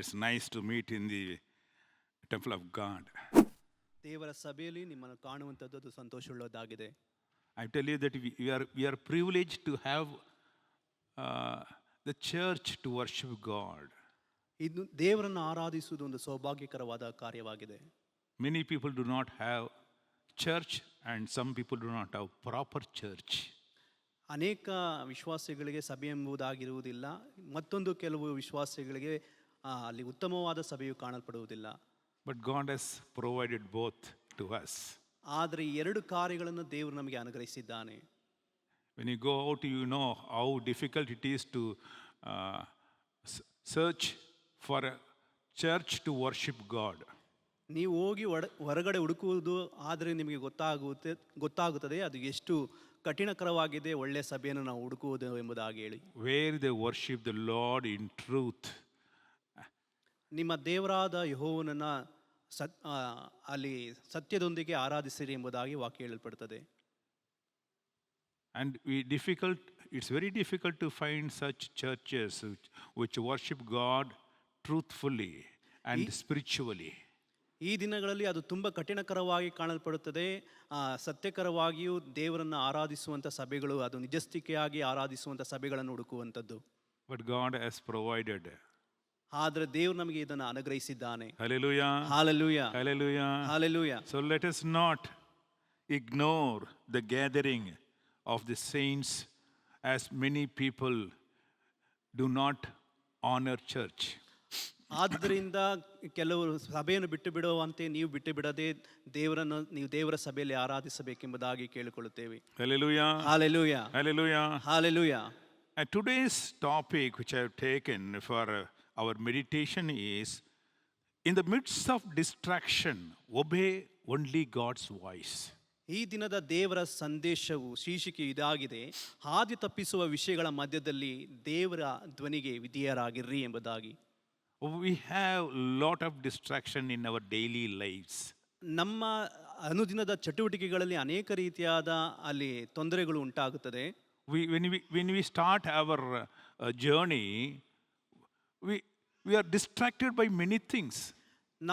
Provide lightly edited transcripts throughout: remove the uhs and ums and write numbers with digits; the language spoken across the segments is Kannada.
It's nice to meet in the temple of God. ದೇವರ ಸಭೆಯಲ್ಲಿ ನಿಮ್ಮನ್ನು ಕಾಣುವಂಥದ್ದು ಅದು ಸಂತೋಷವುಳ್ಳದ್ದಾಗಿದೆ. I tell you that we are privileged to have the church to worship God. ಇದು ದೇವರನ್ನು ಆರಾಧಿಸುವುದು ಒಂದು ಸೌಭಾಗ್ಯಕರವಾದ ಕಾರ್ಯವಾಗಿದೆ. Many people do not have church and some people do not have proper church. ಅನೇಕ ವಿಶ್ವಾಸಿಗಳಿಗೆ ಸಭೆ ಎಂಬುದಾಗಿರುವುದಿಲ್ಲ, ಮತ್ತೊಂದು ಕೆಲವು ವಿಶ್ವಾಸಿಗಳಿಗೆ ಅಲ್ಲಿ ಉತ್ತಮವಾದ ಸಭೆಯು ಕಾಣಲ್ಪಡುವುದಿಲ್ಲ. But God has provided both to us. ಆದರೆ ಈ ಎರಡು ಕಾರ್ಯಗಳನ್ನು ದೇವರು ನಮಗೆ ಅನುಗ್ರಹಿಸಿದ್ದಾನೆ. When you go out, you know how difficult it is to search for a church to worship God. ನೀವು ಹೋಗಿ ಹೊರಗಡೆ ಹುಡುಕುವುದು ಆದರೆ ನಿಮಗೆ ಗೊತ್ತಾಗುತ್ತದೆ ಅದು ಎಷ್ಟು ಕಠಿಣಕರವಾಗಿದೆ ಒಳ್ಳೆಯ ಸಭೆಯನ್ನು ನಾವು ಹುಡುಕುವುದು ಎಂಬುದಾಗಿ ಹೇಳಿ. Where they worship the Lord in truth. ನಿಮ್ಮ ದೇವರಾದ ಯೆಹೋವನನ್ನ ಅಲ್ಲಿ ಸತ್ಯದೊಂದಿಗೆ ಆರಾಧಿಸಿರಿ ಎಂಬುದಾಗಿ ವಾಕ್ಯ ಹೇಳಲ್ಪಡುತ್ತದೆ. And it's very difficult to find such churches which worship God truthfully and spiritually. ಈ ದಿನಗಳಲ್ಲಿ ಅದು ತುಂಬ ಕಠಿಣಕರವಾಗಿ ಕಾಣಲ್ಪಡುತ್ತದೆ. ಸತ್ಯಕರವಾಗಿಯೂ ದೇವರನ್ನು ಆರಾಧಿಸುವಂಥ ಸಭೆಗಳು, ಅದು ನಿಜಸ್ಥಿಕೆಯಾಗಿ ಆರಾಧಿಸುವಂಥ ಸಭೆಗಳನ್ನು ಹುಡುಕುವಂಥದ್ದು. But God has provided. ಆದರೆ ದೇವರು ನಮಗೆ ಇದನ್ನು ಅನುಗ್ರಹಿಸಿದ್ದಾನೆ. Hallelujah. Hallelujah. Hallelujah. Hallelujah. So let us not ignore the gathering of the saints, as many people do not honor church. ಆದ್ದರಿಂದ ಕೆಲವರು ಸಭೆಯನ್ನು ಬಿಟ್ಟು ಬಿಡುವಂತೆ ನೀವು ಬಿಟ್ಟು ಬಿಡದೆ ನೀವು ದೇವರ ಸಭೆಯಲ್ಲಿ ಆರಾಧಿಸಬೇಕೆಂಬುದಾಗಿ ಕೇಳಿಕೊಳ್ಳುತ್ತೇವೆ. Hallelujah. Hallelujah. Hallelujah. Hallelujah. And today's topic which I have taken for our meditation is, in the midst of distraction, obey only God's voice. ಈ ದಿನದ ದೇವರ ಸಂದೇಶವು ಶೀರ್ಷಿಕೆ ಇದಾಗಿದೆ, ಹಾದಿ ತಪ್ಪಿಸುವ ವಿಷಯಗಳ ಮಧ್ಯದಲ್ಲಿ ದೇವರ ಧ್ವನಿಗೆ ವಿಧೇಯರಾಗಿರ್ರಿ ಎಂಬುದಾಗಿ. We have lot of distraction in our daily lives. ನಮ್ಮ ಅನುದಿನದ ಚಟುವಟಿಕೆಗಳಲ್ಲಿ ಅನೇಕ ರೀತಿಯಾದ ಅಲ್ಲಿ ತೊಂದರೆಗಳು ಉಂಟಾಗುತ್ತದೆ. When we start our journey, we are distracted by many things.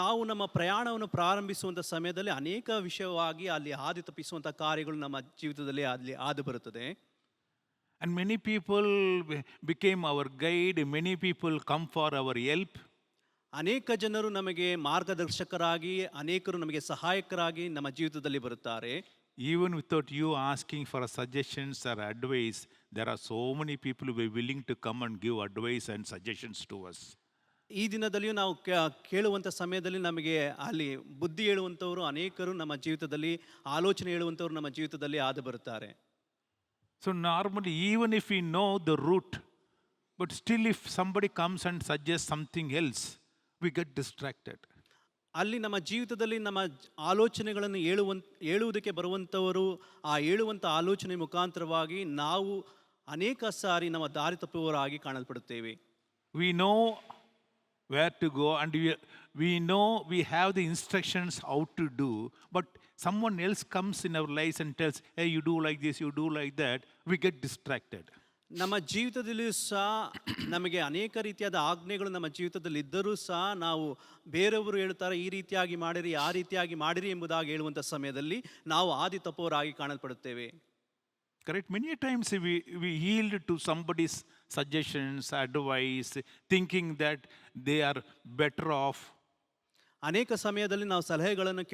ನಾವು ನಮ್ಮ ಪ್ರಯಾಣವನ್ನು ಪ್ರಾರಂಭಿಸುವಂಥ ಸಮಯದಲ್ಲಿ ಅನೇಕ ವಿಷಯವಾಗಿ ಅಲ್ಲಿ ಹಾದಿ ತಪ್ಪಿಸುವಂಥ ಕಾರ್ಯಗಳು ನಮ್ಮ ಜೀವಿತದಲ್ಲಿ ಅಲ್ಲಿ ಹಾದು ಬರುತ್ತದೆ. And many people became our guide, many people come for our help. ಅನೇಕ ಜನರು ನಮಗೆ ಮಾರ್ಗದರ್ಶಕರಾಗಿ, ಅನೇಕರು ನಮಗೆ ಸಹಾಯಕರಾಗಿ ನಮ್ಮ ಜೀವಿತದಲ್ಲಿ ಬರುತ್ತಾರೆ. Even without you asking for suggestions or advice, there are so many people who are willing to come and give advice and suggestions to us. ಈ ದಿನದಲ್ಲಿಯೂ ನಾವು ಕೇಳುವಂಥ ಸಮಯದಲ್ಲಿ ನಮಗೆ ಅಲ್ಲಿ ಬುದ್ಧಿ ಹೇಳುವಂಥವರು ಅನೇಕರು ನಮ್ಮ ಜೀವಿತದಲ್ಲಿ, ಆಲೋಚನೆ ಹೇಳುವಂಥವ್ರು ನಮ್ಮ ಜೀವಿತದಲ್ಲಿ ಆದು ಬರುತ್ತಾರೆ. So normally, even if we know the route, but still if somebody comes and suggests something else, we get distracted. ಅಲ್ಲಿ ನಮ್ಮ ಜೀವಿತದಲ್ಲಿ ನಮ್ಮ ಆಲೋಚನೆಗಳನ್ನು ಹೇಳುವುದಕ್ಕೆ ಬರುವಂಥವರು ಆ ಹೇಳುವಂಥ ಆಲೋಚನೆ ಮುಖಾಂತರವಾಗಿ ನಾವು ಅನೇಕ ಸಾರಿ ನಮ್ಮ ದಾರಿ ತಪ್ಪುವವರಾಗಿ ಕಾಣಲ್ಪಡುತ್ತೇವೆ. We know where to go and we know we have the instructions how to do, but someone else comes in our lives and tells, hey, you do like this, you do like that, we get distracted. ನಮ್ಮ ಜೀವಿತದಲ್ಲಿಯೂ ಸಹ ನಮಗೆ ಅನೇಕ ರೀತಿಯಾದ ಆಜ್ಞೆಗಳು ನಮ್ಮ ಜೀವಿತದಲ್ಲಿ ಇದ್ದರೂ ಸಹ ನಾವು ಬೇರೆಯವರು ಹೇಳ್ತಾರೆ ಈ ರೀತಿಯಾಗಿ ಮಾಡಿರಿ, ಆ ರೀತಿಯಾಗಿ ಮಾಡಿರಿ ಎಂಬುದಾಗಿ ಹೇಳುವಂಥ ಸಮಯದಲ್ಲಿ ನಾವು ಹಾದಿ ತಪ್ಪುವವರಾಗಿ ಕಾಣಲ್ಪಡುತ್ತೇವೆ. Correct. Many times we yield to somebody's suggestions, advice, thinking that they are better off. ಅನೇಕ ಸಮಯದಲ್ಲಿ ನಾವು ಸಲಹೆಗಳನ್ನು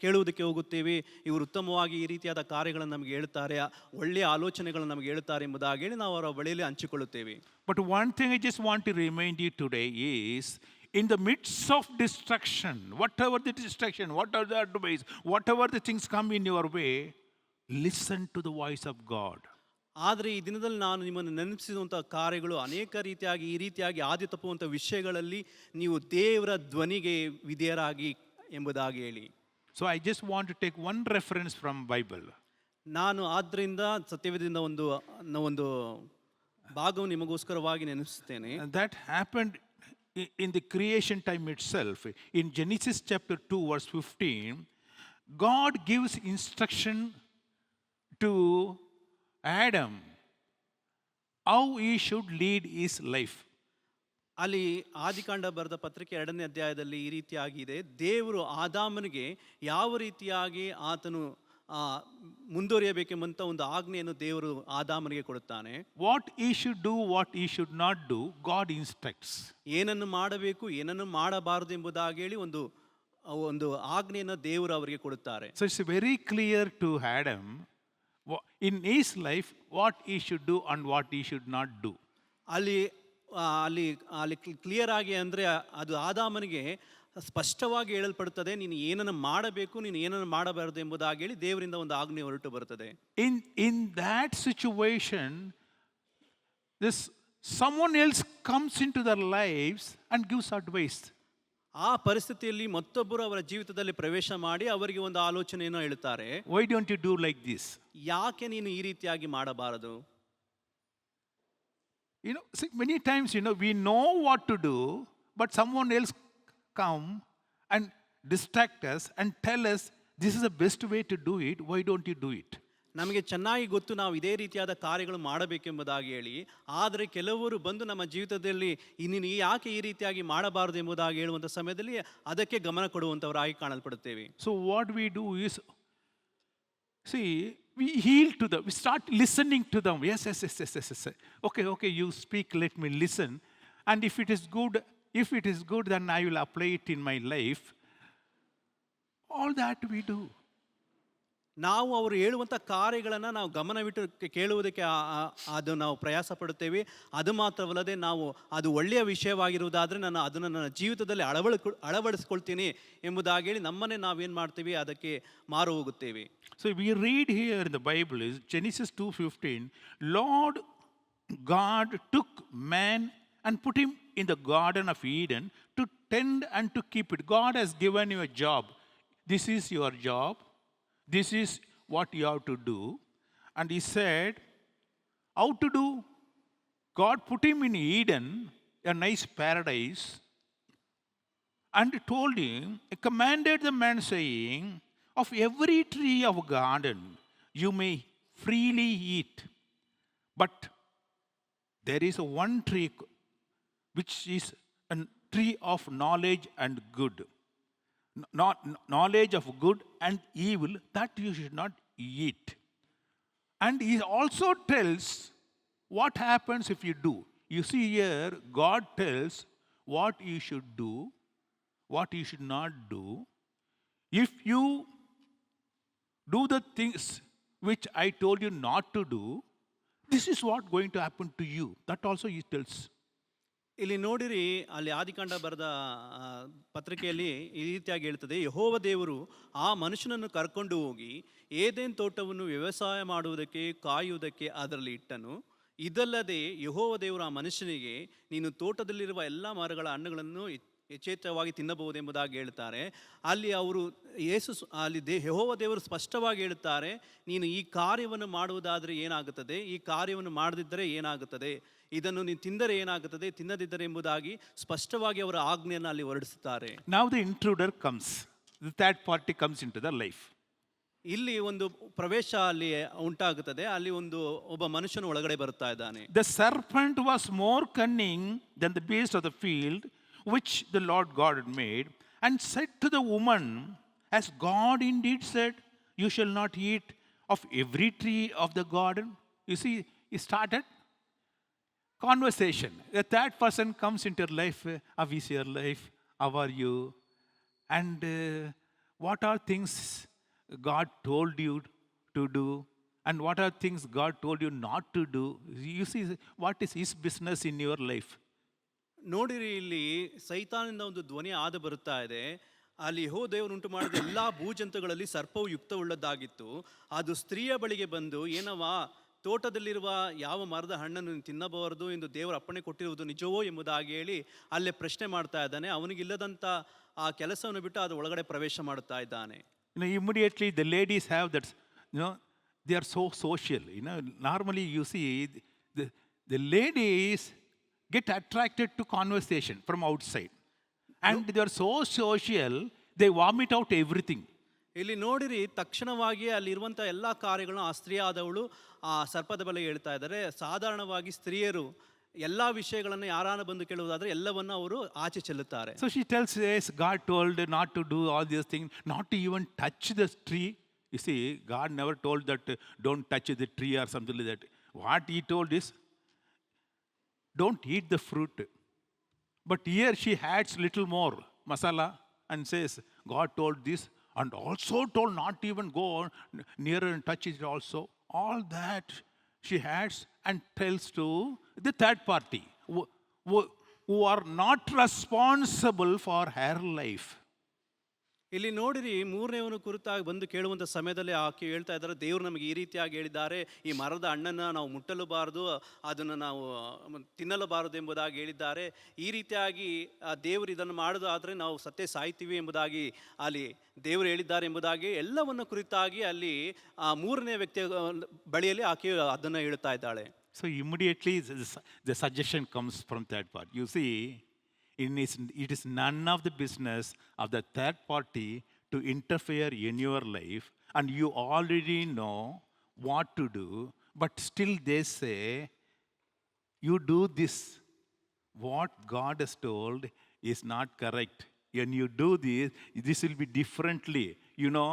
ಕೇಳುವುದಕ್ಕೆ ಹೋಗುತ್ತೇವೆ. ಇವರು ಉತ್ತಮವಾಗಿ ಈ ರೀತಿಯಾದ ಕಾರ್ಯಗಳನ್ನು ನಮಗೆ ಹೇಳ್ತಾರೆ, ಒಳ್ಳೆಯ ಆಲೋಚನೆಗಳನ್ನು ನಮಗೆ ಹೇಳ್ತಾರೆ ಎಂಬುದಾಗಿ ಹೇಳಿ ನಾವು ಅವರ ಬಳಿಯಲ್ಲಿ ಹಂಚಿಕೊಳ್ಳುತ್ತೇವೆ. But one thing I just want to remind you today is, in the midst of distraction, whatever the distraction, whatever the advice, whatever the things come in your way, listen to the voice of God. ಆದರೆ ಈ ದಿನದಲ್ಲಿ ನಾನು ನಿಮ್ಮನ್ನು ನೆನಪಿಸಿರುವಂಥ ಕಾರ್ಯಗಳು ಅನೇಕ ರೀತಿಯಾಗಿ ಈ ರೀತಿಯಾಗಿ ಹಾದಿ ತಪ್ಪುವಂಥ ವಿಷಯಗಳಲ್ಲಿ ನೀವು ದೇವರ ಧ್ವನಿಗೆ ವಿಧೇಯರಾಗಿ ಎಂಬುದಾಗಿ ಹೇಳಿ. So I just want to take one reference from Bible. ನಾನು ಆದ್ದರಿಂದ ಸತ್ಯವೇದದಿಂದ ಒಂದು ಭಾಗವು ನಿಮಗೋಸ್ಕರವಾಗಿ ನೆನಪಿಸುತ್ತೇನೆ. That happened in the creation time itself. In Genesis chapter 2 verse 15, God gives instruction to Adam how he should lead his life. ಅಲ್ಲಿ ಆದಿಕಾಂಡ ಬರೆದ ಪತ್ರಿಕೆ 2ನೇ ಅಧ್ಯಾಯದಲ್ಲಿ ಈ ರೀತಿಯಾಗಿದೆ, ದೇವರು ಆದಾಮನಿಗೆ ಯಾವ ರೀತಿಯಾಗಿ ಆತನು ಆ, ಮುಂದುವರಿಯಬೇಕೆಂಬಂತ ಒಂದು ಆಜ್ಞೆಯನ್ನು ದೇವರು ಆದಾಮನಿಗೆ ಕೊಡುತ್ತಾನೆ. What he should do, what he should not do, God instructs. ಏನನ್ನು ಮಾಡಬೇಕು ಏನನ್ನು ಮಾಡಬಾರದು ಎಂಬುದಾಗಿ ಹೇಳಿ ಒಂದು ಆಜ್ಞೆಯನ್ನು ದೇವರು ಅವರಿಗೆ ಕೊಡುತ್ತಾರೆ. So it's very clear to Adam in his life what he should do and what he should not do. ಅಲ್ಲಿ ಅಲ್ಲಿ ಅಲ್ಲಿ ಕ್ಲಿಯರ್ ಆಗಿ ಅಂದರೆ ಅದು ಆದಾಮನಿಗೆ ಸ್ಪಷ್ಟವಾಗಿ ಹೇಳಲ್ಪಡುತ್ತದೆ, ನೀನು ಏನನ್ನು ಮಾಡಬೇಕು ನೀನು ಏನನ್ನು ಮಾಡಬಾರದು ಎಂಬುದಾಗಿ ಹೇಳಿ ದೇವರಿಂದ ಒಂದು ಆಜ್ಞೆ ಹೊರಟು ಬರುತ್ತದೆ. In that situation, this someone else comes into their lives and gives advice. ಆ ಪರಿಸ್ಥಿತಿಯಲ್ಲಿ ಮತ್ತೊಬ್ಬರು ಅವರ ಜೀವಿತದಲ್ಲಿ ಪ್ರವೇಶ ಮಾಡಿ ಅವರಿಗೆ ಒಂದು ಆಲೋಚನೆಯನ್ನು ಹೇಳುತ್ತಾರೆ. Why don't you do like this? ಯಾಕೆ ನೀನು ಈ ರೀತಿಯಾಗಿ ಮಾಡಬಾರದು? See, many times, we know what to do, but someone else come and distract us and tell us this is the best way to do it. Why don't you do it? ನಮಗೆ ಚೆನ್ನಾಗಿ ಗೊತ್ತು ನಾವು ಇದೇ ರೀತಿಯಾದ ಕಾರ್ಯಗಳು ಮಾಡಬೇಕೆಂಬುದಾಗಿ ಹೇಳಿ, ಆದರೆ ಕೆಲವರು ಬಂದು ನಮ್ಮ ಜೀವಿತದಲ್ಲಿ ನೀನು ಯಾಕೆ ಈ ರೀತಿಯಾಗಿ ಮಾಡಬಾರದು ಎಂಬುದಾಗಿ ಹೇಳುವಂಥ ಸಮಯದಲ್ಲಿ ಅದಕ್ಕೆ ಗಮನ ಕೊಡುವಂಥವರಾಗಿ ಕಾಣಲ್ಪಡುತ್ತೇವೆ. So what we do is, see, we yield to them. We start listening to them. Yes. Okay, you speak, let me listen. And if it is good, then I will apply it in my life. All that we do. ನಾವು ಅವರು ಹೇಳುವಂಥ ಕಾರ್ಯಗಳನ್ನು ನಾವು ಗಮನವಿಟ್ಟು ಕೇಳುವುದಕ್ಕೆ ಅದು ನಾವು ಪ್ರಯಾಸ ಪಡುತ್ತೇವೆ. ಅದು ಮಾತ್ರವಲ್ಲದೆ ನಾವು ಅದು ಒಳ್ಳೆಯ ವಿಷಯವಾಗಿರುವುದಾದರೆ ನಾನು ಅದನ್ನು ನನ್ನ ಜೀವಿತದಲ್ಲಿ ಅಳವಡಿಸ್ಕೊಳ್ತೀನಿ ಎಂಬುದಾಗಿ ಹೇಳಿ ನಮ್ಮನ್ನೇ ನಾವೇನು ಮಾಡ್ತೀವಿ ಅದಕ್ಕೆ ಮಾರು ಹೋಗುತ್ತೇವೆ. So we read here in the Bible is Genesis 2:15, Lord God took man and put him in the Garden of Eden to tend and to keep it. God has given you a job. This is your job. This is what you have to do. And he said, how to do? God put him in Eden, a nice paradise, and told him, commanded the man saying, of every tree of garden you may freely eat. But there is one tree which is a tree of knowledge and good. Knowledge of good and evil, that you should not eat. And he also tells what happens if you do. You see here, God tells what you should do, what you should not do. If you do the things which I told you not to do, this is what going to happen to you. That also he tells. ಇಲ್ಲಿ ನೋಡಿರಿ, ಅಲ್ಲಿ ಆದಿಕಾಂಡ ಬರೆದ ಪತ್ರಿಕೆಯಲ್ಲಿ ಈ ರೀತಿಯಾಗಿ ಹೇಳ್ತದೆ, ಯೆಹೋವ ದೇವರು ಆ ಮನುಷ್ಯನನ್ನು ಕರ್ಕೊಂಡು ಹೋಗಿ ಏದೇನ್ ತೋಟವನ್ನು ವ್ಯವಸಾಯ ಮಾಡುವುದಕ್ಕೆ ಕಾಯುವುದಕ್ಕೆ ಅದರಲ್ಲಿ ಇಟ್ಟನು. ಇದಲ್ಲದೆ ಯೆಹೋವ ದೇವರು ಆ ಮನುಷ್ಯನಿಗೆ, ನೀನು ತೋಟದಲ್ಲಿರುವ ಎಲ್ಲ ಮರಗಳ ಹಣ್ಣುಗಳನ್ನು ಯಥೇಚ್ಛವಾಗಿ ತಿನ್ನಬಹುದೆಂಬುದಾಗಿ ಹೇಳ್ತಾರೆ. ಅಲ್ಲಿ ಅವರು ಯೆಹೋವ ದೇವರು ಸ್ಪಷ್ಟವಾಗಿ ಹೇಳುತ್ತಾರೆ, ನೀನು ಈ ಕಾರ್ಯವನ್ನು ಮಾಡುವುದಾದರೆ ಏನಾಗುತ್ತದೆ, ಈ ಕಾರ್ಯವನ್ನು ಮಾಡದಿದ್ದರೆ ಏನಾಗುತ್ತದೆ, ಇದನ್ನು ನೀನು ತಿಂದರೆ ಏನಾಗುತ್ತದೆ, ತಿನ್ನದಿದ್ದರೆ ಎಂಬುದಾಗಿ ಸ್ಪಷ್ಟವಾಗಿ ಅವರ ಆಜ್ಞೆಯನ್ನು ಅಲ್ಲಿ ಹೊರಡಿಸುತ್ತಾರೆ. Now the intruder comes. The third party comes into the life. ಇಲ್ಲಿ ಒಂದು ಪ್ರವೇಶ ಅಲ್ಲಿ ಉಂಟಾಗುತ್ತದೆ. ಅಲ್ಲಿ ಒಬ್ಬ ಮನುಷ್ಯನು ಒಳಗಡೆ ಬರುತ್ತಾ ಇದ್ದಾನೆ. The serpent was more cunning than the beast of the field which the Lord God had made, and said to the woman, has God indeed said, you shall not eat of every tree of the garden? You see, he started conversation. The third person comes into your life. How is your life? How are you? And what are things God told you to do? And what are things God told you not to do? You see, what is his business in your life? ನೋಡಿರಿ, ಇಲ್ಲಿ ಸೈತಾನಿಂದ ಒಂದು ಧ್ವನಿ ಆದ ಬರುತ್ತಾ ಇದೆ. ಅಲ್ಲಿ ಯೆಹೋವ ದೇವರು ಉಂಟು ಮಾಡಿದ ಎಲ್ಲಾ ಭೂಜಂತುಗಳಲ್ಲಿ ಸರ್ಪವು ಯುಕ್ತವುಳ್ಳದ್ದಾಗಿತ್ತು. ಅದು ಸ್ತ್ರೀಯ ಬಳಿಗೆ ಬಂದು, ಏನವಾ, ತೋಟದಲ್ಲಿರುವ ಯಾವ ಮರದ ಹಣ್ಣನ್ನು ತಿನ್ನಬಾರದು ಎಂದು ದೇವರು ಅಪ್ಪಣೆ ಕೊಟ್ಟಿರುವುದು ನಿಜವೋ ಎಂಬುದಾಗಿ ಹೇಳಿ ಅಲ್ಲೇ ಪ್ರಶ್ನೆ ಮಾಡ್ತಾ ಇದ್ದಾನೆ. ಅವನಿಗಿಲ್ಲದಂಥ ಆ ಕೆಲಸವನ್ನು ಬಿಟ್ಟು ಅದು ಒಳಗಡೆ ಪ್ರವೇಶ ಮಾಡುತ್ತಾ ಇದ್ದಾನೆ. Immediately the ladies have that, they are so social. Normally you see the ladies get attracted to conversation from outside, and they are so social, they vomit out everything. ಇಲ್ಲಿ ನೋಡಿರಿ, ತಕ್ಷಣವಾಗಿ ಅಲ್ಲಿರುವಂಥ ಎಲ್ಲ ಕಾರ್ಯಗಳನ್ನು ಆ ಸ್ತ್ರೀ ಆದವಳು ಆ ಸರ್ಪದ ಬಳಿಗೆ ಹೇಳ್ತಾ ಇದ್ದಾರೆ. ಸಾಧಾರಣವಾಗಿ ಸ್ತ್ರೀಯರು ಎಲ್ಲಾ ವಿಷಯಗಳನ್ನು ಯಾರಾನ ಬಂದು ಕೇಳುವುದಾದ್ರೆ ಎಲ್ಲವನ್ನ ಅವರು ಆಚೆ ಚೆಲ್ಲುತ್ತಾರೆ. So she tells, yes, God told not to do all these things, not to even touch the tree. You see, God never told that don't touch the tree or something like that. What he told is, don't eat the fruit. But here she adds little more masala and says, God told this and also told not to even go near and touch it also. All that she adds and tells to the third party who are not responsible for her life. ಇಲ್ಲಿ ನೋಡಿರಿ, ಮೂರನೇವನು ಕುರಿತಾಗಿ ಬಂದು ಕೇಳುವಂಥ ಸಮಯದಲ್ಲಿ ಆಕೆ ಹೇಳ್ತಾ ಇದ್ದಾರೆ, ದೇವರು ನಮಗೆ ಈ ರೀತಿಯಾಗಿ ಹೇಳಿದ್ದಾರೆ, ಈ ಮರದ ಹಣ್ಣನ್ನು ನಾವು ಮುಟ್ಟಲೂಬಾರದು, ಅದನ್ನು ನಾವು ತಿನ್ನಲಬಾರದು ಎಂಬುದಾಗಿ ಹೇಳಿದ್ದಾರೆ. ಈ ರೀತಿಯಾಗಿ ದೇವರು ಇದನ್ನು ಮಾಡೋದಾದರೆ ನಾವು ಸತ್ತೇ ಸಾಯ್ತೀವಿ ಎಂಬುದಾಗಿ ಅಲ್ಲಿ ದೇವರು ಹೇಳಿದ್ದಾರೆ ಎಂಬುದಾಗಿ ಎಲ್ಲವನ್ನು ಕುರಿತಾಗಿ ಅಲ್ಲಿ ಆ ಮೂರನೇ ವ್ಯಕ್ತಿಯ ಬಳಿಯಲ್ಲಿ ಆಕೆ ಅದನ್ನು ಹೇಳ್ತಾ ಇದ್ದಾಳೆ. So immediately the suggestion comes from third part. You see, it is none of the business of the third party to interfere in your life, and you already know what to do, but still they say, you do this. What God has told is not correct. When you do this, this will be differently. You know,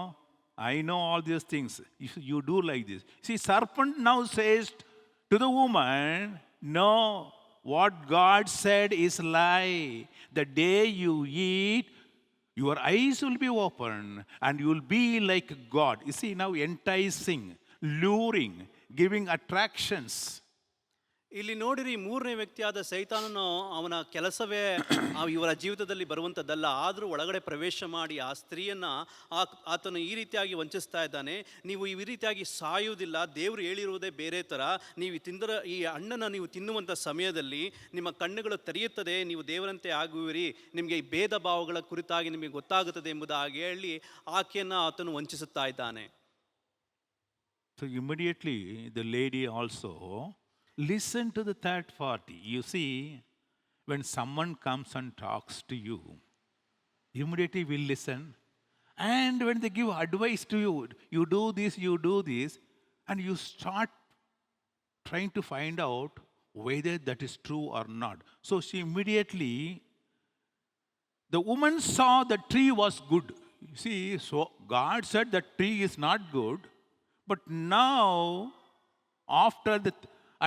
I know all these things. You do like this. See, serpent now says to the woman, no, what God said is lie. The day you eat, your eyes will be open and you will be like God. You see, now enticing, luring, giving attractions. ಇಲ್ಲಿ ನೋಡಿರಿ, ಮೂರನೇ ವ್ಯಕ್ತಿಯಾದ ಸೈತಾನನು ಅವನ ಕೆಲಸವೇ ಇವರ ಜೀವಿತದಲ್ಲಿ ಬರುವಂಥದ್ದಲ್ಲ. ಆದರೂ ಒಳಗಡೆ ಪ್ರವೇಶ ಮಾಡಿ ಆ ಸ್ತ್ರೀಯನ್ನು ಆತನು ಈ ರೀತಿಯಾಗಿ ವಂಚಿಸ್ತಾ ಇದ್ದಾನೆ. ನೀವು ಈ ರೀತಿಯಾಗಿ ಸಾಯುವುದಿಲ್ಲ, ದೇವರು ಹೇಳಿರುವುದೇ ಬೇರೆ ಥರ. ನೀವು ಈ ಹಣ್ಣನ್ನು ನೀವು ತಿನ್ನುವಂಥ ಸಮಯದಲ್ಲಿ ನಿಮ್ಮ ಕಣ್ಣುಗಳು ತೆರೆಯುತ್ತದೆ, ನೀವು ದೇವರಂತೆ ಆಗುವಿರಿ, ನಿಮಗೆ ಈ ಭೇದ ಭಾವಗಳ ಕುರಿತಾಗಿ ನಿಮಗೆ ಗೊತ್ತಾಗುತ್ತದೆ ಎಂಬುದಾಗಿ ಹೇಳಿ ಆಕೆಯನ್ನು ಆತನು ವಂಚಿಸುತ್ತಾ ಇದ್ದಾನೆ. So immediately the lady also listen to the third party. You see, when someone comes and talks to you, immediately we'll listen. And when they give advice to you, you do this, and you start trying to find out whether that is true or not. So she immediately, the woman saw the tree was good. You see, so God said the tree is not good, but now, after the